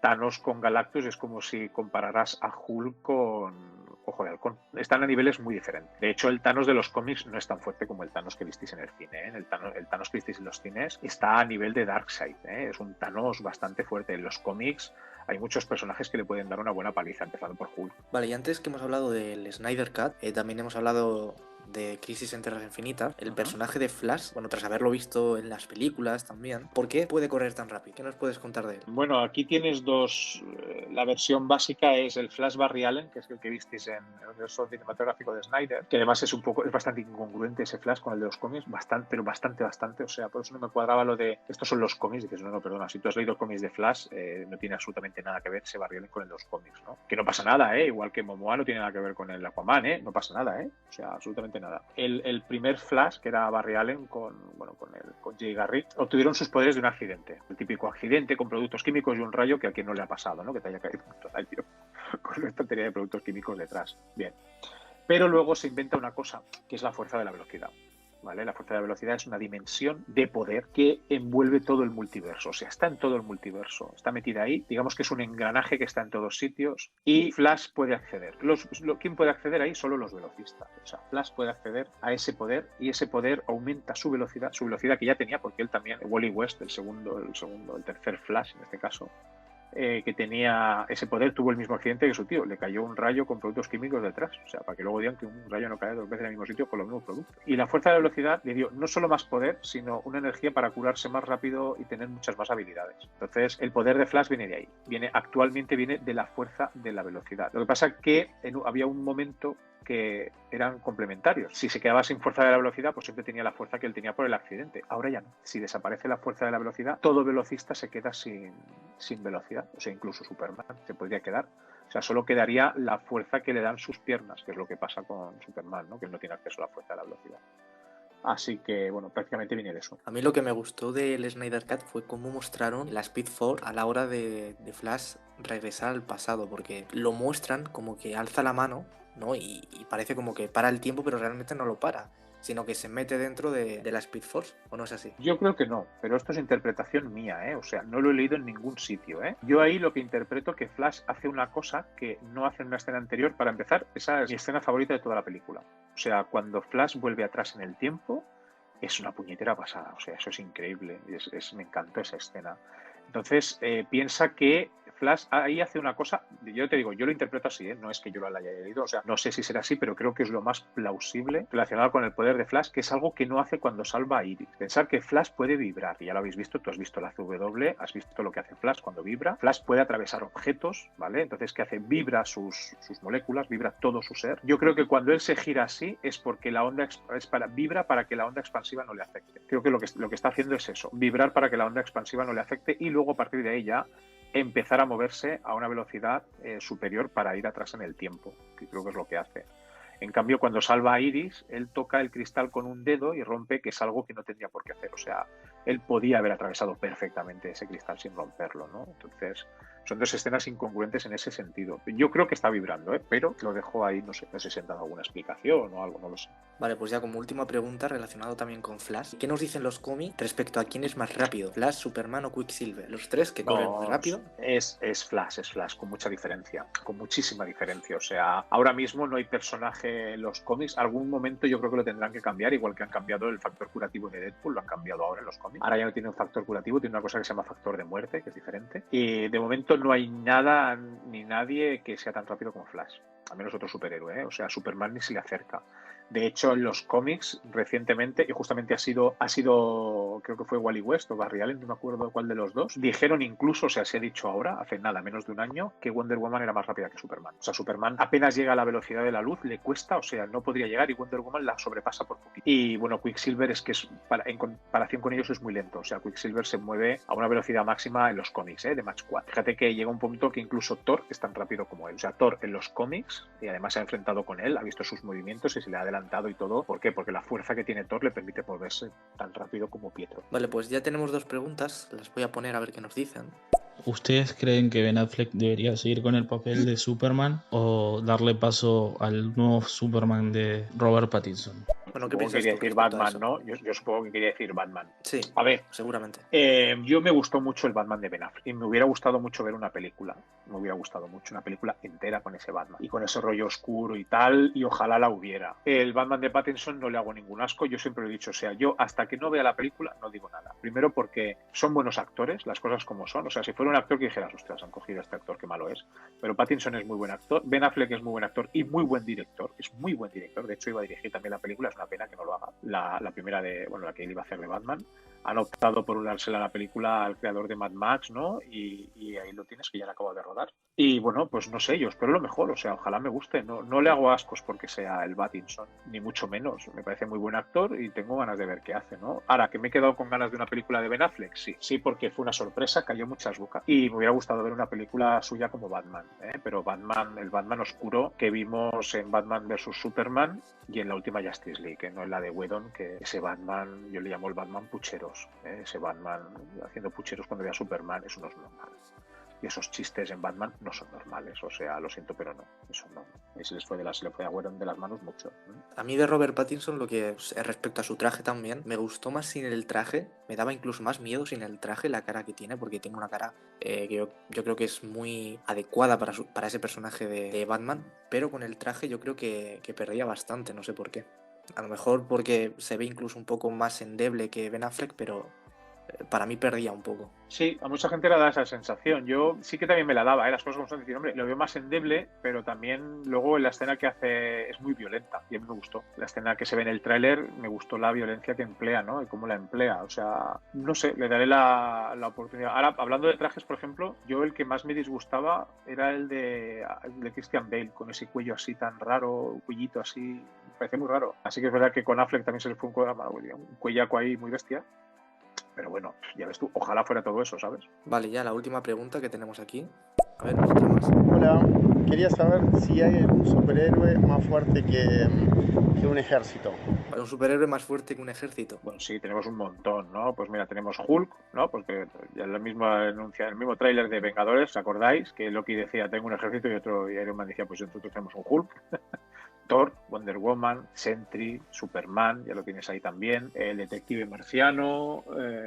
Thanos con Galactus, es como si compararas a Hulk con Ojo de Halcón. Están a niveles muy diferentes. De hecho, el Thanos de los cómics no es tan fuerte como el Thanos que visteis en el cine, ¿eh? El Thanos que visteis en los cines está a nivel de Darkseid, ¿eh? Es un Thanos bastante fuerte. En los cómics hay muchos personajes que le pueden dar una buena paliza, empezando por Hulk. Vale, y antes que hemos hablado del Snyder Cut, también hemos hablado de Crisis en Tierras Infinitas. El personaje de Flash, bueno, tras haberlo visto en las películas también, ¿por qué puede correr tan rápido? ¿Qué nos puedes contar de él? Bueno, aquí tienes dos. La versión básica es el Flash Barry Allen, que es el que visteis en el universo cinematográfico de Snyder, que además es bastante incongruente ese Flash con el de los cómics, pero bastante, o sea, por eso no me cuadraba lo de estos son los cómics, dices, no, perdona, si tú has leído cómics de Flash, no tiene absolutamente nada que ver ese Barry Allen con el de los cómics, ¿no? Que no pasa nada, igual que Momoa no tiene nada que ver con el Aquaman, no pasa nada, o sea, absolutamente nada. El primer Flash, que era Barry Allen con Jay Garrick, obtuvieron sus poderes de un accidente, el típico accidente con productos químicos y un rayo que a quien no le ha pasado, ¿no? Que te haya caído un rayo con una estantería de productos químicos detrás. Bien. Pero luego se inventa una cosa, que es la fuerza de la velocidad. ¿Vale? La fuerza de la velocidad es una dimensión de poder que envuelve todo el multiverso, o sea, está en todo el multiverso, está metida ahí, digamos que es un engranaje que está en todos sitios y Flash puede acceder. ¿Quién puede acceder ahí? Solo los velocistas. O sea, Flash puede acceder a ese poder y ese poder aumenta su velocidad que ya tenía, porque él también, Wally West, el tercer Flash en este caso, que tenía ese poder, tuvo el mismo accidente que su tío, le cayó un rayo con productos químicos detrás, o sea, para que luego digan que un rayo no cae dos veces en el mismo sitio con los mismos productos. Y la fuerza de la velocidad le dio no solo más poder, sino una energía para curarse más rápido y tener muchas más habilidades. Entonces, el poder de Flash viene de ahí, actualmente viene de la fuerza de la velocidad. Lo que pasa es que había un momento que eran complementarios. Si se quedaba sin fuerza de la velocidad, pues siempre tenía la fuerza que él tenía por el accidente. Ahora ya no. Si desaparece la fuerza de la velocidad, todo velocista se queda sin velocidad. O sea, incluso Superman se podría quedar. O sea, solo quedaría la fuerza que le dan sus piernas, que es lo que pasa con Superman, ¿no? Que no tiene acceso a la fuerza de la velocidad. Así que, bueno, prácticamente viene de eso. A mí lo que me gustó del Snyder Cut fue cómo mostraron la Speed Force a la hora de Flash regresar al pasado, porque lo muestran como que alza la mano, ¿no? Y parece como que para el tiempo, pero realmente no lo para, sino que se mete dentro de la Speed Force, ¿o no es así? Yo creo que no, pero esto es interpretación mía, ¿eh? O sea, no lo he leído en ningún sitio, ¿eh? Yo ahí lo que interpreto que Flash hace una cosa que no hace en una escena anterior. Para empezar, esa es mi escena favorita de toda la película. O sea, cuando Flash vuelve atrás en el tiempo, es una puñetera pasada. O sea, eso es increíble. Me encantó esa escena. Entonces, piensa que Flash ahí hace una cosa, yo te digo, yo lo interpreto así, ¿eh? No es que yo lo haya leído, o sea, no sé si será así, pero creo que es lo más plausible relacionado con el poder de Flash, que es algo que no hace cuando salva a Iris. Pensar que Flash puede vibrar, y ya lo habéis visto, tú has visto la CW, has visto lo que hace Flash cuando vibra. Flash puede atravesar objetos, ¿vale? Entonces, ¿qué hace? Vibra sus moléculas, vibra todo su ser. Yo creo que cuando él se gira así es porque la onda vibra para que la onda expansiva no le afecte. Creo que lo que está haciendo es eso, vibrar para que la onda expansiva no le afecte y luego a partir de ahí ya empezar a moverse a una velocidad superior para ir atrás en el tiempo, que creo que es lo que hace. En cambio, cuando salva a Iris, él toca el cristal con un dedo y rompe, que es algo que no tendría por qué hacer. O sea, él podía haber atravesado perfectamente ese cristal sin romperlo, ¿no? Entonces, son dos escenas incongruentes en ese sentido. Yo creo que está vibrando, pero lo dejo ahí, no sé si han dado alguna explicación o algo, no lo sé. Vale, pues ya como última pregunta, relacionado también con Flash, ¿qué nos dicen los cómics respecto a quién es más rápido? ¿Flash, Superman o Quicksilver? ¿Los tres que corren muy rápido? Es Flash, con mucha diferencia, con muchísima diferencia. O sea, ahora mismo no hay personaje en los cómics. Algún momento yo creo que lo tendrán que cambiar, igual que han cambiado el factor curativo de Deadpool, lo han cambiado ahora en los cómics. Ahora ya no tiene un factor curativo, tiene una cosa que se llama factor de muerte, que es diferente. Y de momento no hay nada ni nadie que sea tan rápido como Flash. Al menos otro superhéroe, ¿eh? O sea, Superman ni se le acerca. De hecho, en los cómics recientemente, y justamente ha sido creo que fue Wally West o Barry Allen, no me acuerdo cuál de los dos, dijeron incluso, o sea, se ha dicho ahora, hace nada, menos de un año, que Wonder Woman era más rápida que Superman. O sea, Superman apenas llega a la velocidad de la luz, le cuesta, o sea, no podría llegar y Wonder Woman la sobrepasa por poquito. Y bueno, Quicksilver es que en comparación con ellos es muy lento, o sea, Quicksilver se mueve a una velocidad máxima en los cómics, de Mach 4. Fíjate que llega un punto que incluso Thor es tan rápido como él. O sea, Thor en los cómics, y además se ha enfrentado con él, ha visto sus movimientos y se le ha adelantado y todo. ¿Por qué? Porque la fuerza que tiene Thor le permite moverse tan rápido como Pietro. Vale, pues ya tenemos dos preguntas, las voy a poner a ver qué nos dicen. ¿Ustedes creen que Ben Affleck debería seguir con el papel de Superman o darle paso al nuevo Superman de Robert Pattinson? Bueno, ¿qué Supongo piensas que quería tú decir respecto a Batman, eso? ¿no? Yo supongo que quería decir Batman. Sí, A ver, seguramente. yo me gustó mucho el Batman de Ben Affleck y me hubiera gustado mucho ver una película. Me hubiera gustado mucho una película entera con ese Batman y con ese rollo oscuro y tal, y ojalá la hubiera. El Batman de Pattinson no le hago ningún asco, yo siempre lo he dicho, o sea, yo hasta que no vea la película no digo nada. Primero porque son buenos actores, las cosas como son. O sea, si fuera un actor que dijeras, ostras, han cogido a este actor, qué malo es. Pero Pattinson es muy buen actor, Ben Affleck es muy buen actor y muy buen director. Es muy buen director, de hecho iba a dirigir también la película, es una pena que no lo haga. La primera la que él iba a hacer de Batman. Han optado por dársela la película al creador de Mad Max, ¿no? Y ahí lo tienes, que ya la acabo de rodar. Y bueno, pues no sé, yo espero lo mejor, o sea, ojalá me guste. No le hago ascos porque sea el Pattinson, ni mucho menos. Me parece muy buen actor y tengo ganas de ver qué hace, ¿no? Ahora, que me he quedado con ganas de una película de Ben Affleck, sí, porque fue una sorpresa, cayó muchas bocas. Y me hubiera gustado ver una película suya como Batman, pero el Batman oscuro que vimos en Batman vs Superman y en la última Justice League, que no en la de Whedon, que ese Batman, yo le llamo el Batman pucheros, ese Batman haciendo pucheros cuando ve a Superman, eso no es normal. Y esos chistes en Batman no son normales, o sea, lo siento, pero no, eso no. Y se le fue a Whedon de las manos mucho. A mí de Robert Pattinson, lo que respecto a su traje también, me gustó más sin el traje, me daba incluso más miedo sin el traje, la cara que tiene, porque tiene una cara que yo creo que es muy adecuada para ese personaje de Batman, pero con el traje yo creo que perdía bastante, no sé por qué. A lo mejor porque se ve incluso un poco más endeble que Ben Affleck, pero para mí perdía un poco. Sí, a mucha gente le da esa sensación. Yo sí que también me la daba, las cosas como son, decir, hombre, lo veo más endeble, pero también luego la escena que hace es muy violenta y a mí me gustó. La escena que se ve en el tráiler, me gustó la violencia que emplea, ¿no? Y cómo la emplea, o sea, no sé, le daré la oportunidad. Ahora, hablando de trajes, por ejemplo, yo el que más me disgustaba era el de Christian Bale, con ese cuello así tan raro, un cuellito así, me parece muy raro. Así que es verdad que con Affleck también se le fue un cuellaco ahí muy bestia. Pero bueno, ya ves tú, ojalá fuera todo eso, ¿sabes? Vale, ya la última pregunta que tenemos aquí. A ver, otra más. Hola, quería saber si hay algún superhéroe más fuerte que que un ejército. Para un superhéroe más fuerte que un ejército. Bueno, sí, tenemos un montón, ¿no? Pues mira, tenemos Hulk, ¿no? Porque ya en la misma anuncia, en el mismo tráiler de Vengadores, ¿os acordáis? Que Loki decía, tengo un ejército, y Iron Man decía, pues nosotros tenemos un Hulk. Thor, Wonder Woman, Sentry, Superman, ya lo tienes ahí también, el detective marciano,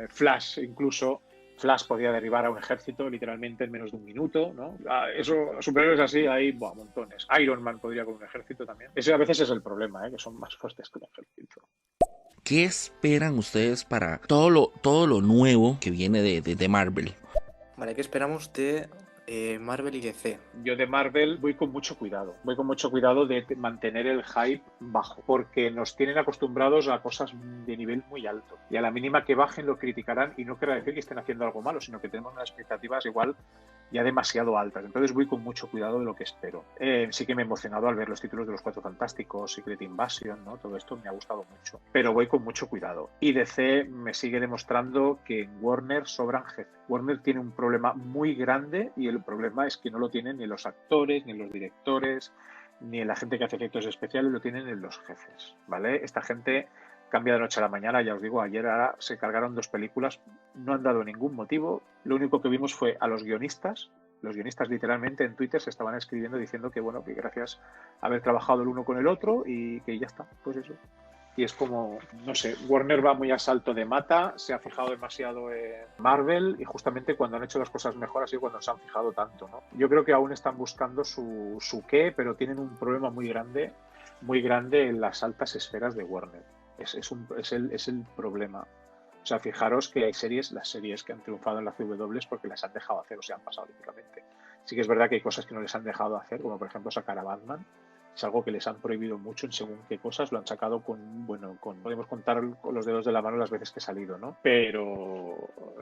Flash incluso. Flash podía derribar a un ejército literalmente en menos de un minuto, ¿no? Eso, superhéroes así hay montones. Iron Man podría con un ejército también. Ese a veces es el problema, ¿eh? Que son más fuertes que un ejército. ¿Qué esperan ustedes para todo lo nuevo que viene de Marvel? Vale, ¿qué esperamos de Marvel y DC? Yo de Marvel voy con mucho cuidado. Voy con mucho cuidado de mantener el hype bajo, porque nos tienen acostumbrados a cosas de nivel muy alto. Y a la mínima que bajen lo criticarán, y no quiero decir que estén haciendo algo malo, sino que tenemos unas expectativas igual ya demasiado altas. Entonces voy con mucho cuidado de lo que espero. Sí que me he emocionado al ver los títulos de los Cuatro Fantásticos, Secret Invasion, ¿no? Todo esto me ha gustado mucho. Pero voy con mucho cuidado. Y DC me sigue demostrando que en Warner sobran jefes. Warner tiene un problema muy grande, y el problema es que no lo tienen ni los actores, ni los directores, ni la gente que hace efectos especiales, lo tienen en los jefes, ¿vale? Esta gente cambia de noche a la mañana, ya os digo, ayer ahora se cargaron 2 películas, no han dado ningún motivo, lo único que vimos fue a los guionistas literalmente en Twitter se estaban escribiendo diciendo que bueno, que gracias a haber trabajado el uno con el otro y que ya está, pues eso. Y es como, no sé, Warner va muy a salto de mata, se ha fijado demasiado en Marvel, y justamente cuando han hecho las cosas mejor ha sido cuando se han fijado tanto, ¿no? Yo creo que aún están buscando su qué, pero tienen un problema muy grande en las altas esferas de Warner. Es el problema. O sea, fijaros que hay las series que han triunfado en la CW es porque las han dejado hacer, o sea, han pasado olímpicamente. Sí que es verdad que hay cosas que no les han dejado hacer, como por ejemplo sacar a Batman. Es algo que les han prohibido mucho en según qué cosas. Lo han sacado podemos contar con los dedos de la mano las veces que ha salido, ¿no? Pero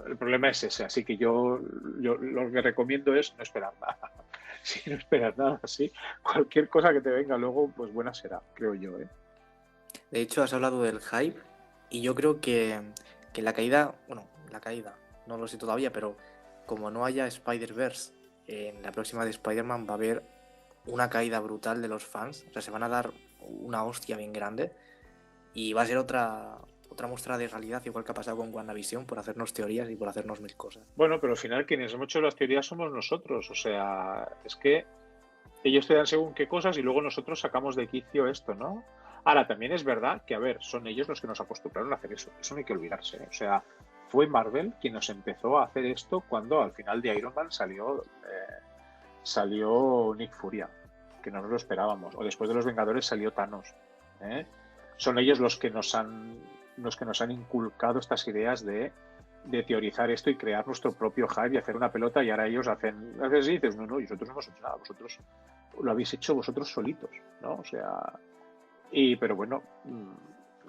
el problema es ese. Así que yo lo que recomiendo es no esperar nada. Si no esperas nada así, cualquier cosa que te venga luego, pues buena será, creo yo, ¿eh? De hecho, has hablado del hype, y yo creo que la caída, no lo sé todavía, pero como no haya Spider-Verse en la próxima de Spider-Man, va a haber una caída brutal de los fans. O sea, se van a dar una hostia bien grande, y va a ser otra muestra de realidad, igual que ha pasado con WandaVision, por hacernos teorías y por hacernos 1000 cosas. Bueno, pero al final quienes hemos hecho las teorías somos nosotros. O sea, es que ellos te dan según qué cosas y luego nosotros sacamos de quicio esto, ¿no? Ahora, también es verdad que, a ver, son ellos los que nos acostumbraron a hacer eso. Eso no hay que olvidarse, ¿eh? O sea, fue Marvel quien nos empezó a hacer esto cuando al final de Iron Man salió Nick Furia, que no nos lo esperábamos. O después de los Vengadores salió Thanos, ¿eh? Son ellos los que nos han inculcado estas ideas de teorizar esto y crear nuestro propio hype y hacer una pelota, y ahora ellos hacen así y dices, no, nosotros no hemos hecho nada, vosotros lo habéis hecho vosotros solitos, ¿no? O sea, pero bueno,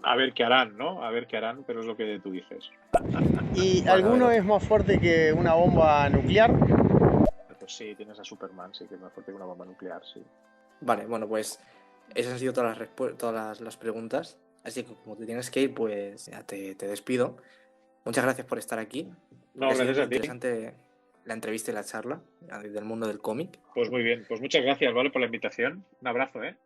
a ver qué harán, ¿no? A ver qué harán, pero es lo que tú dices. ¿Y alguno es más fuerte que una bomba nuclear? Pues sí, tienes a Superman, sí, que es más fuerte que una bomba nuclear, sí. Vale, bueno, pues esas han sido todas las preguntas. Así que como te tienes que ir, pues ya te despido. Muchas gracias por estar aquí. No, gracias a ti. Interesante la entrevista y la charla del mundo del cómic. Pues muy bien, pues muchas gracias, ¿vale? Por la invitación. Un abrazo, ¿eh?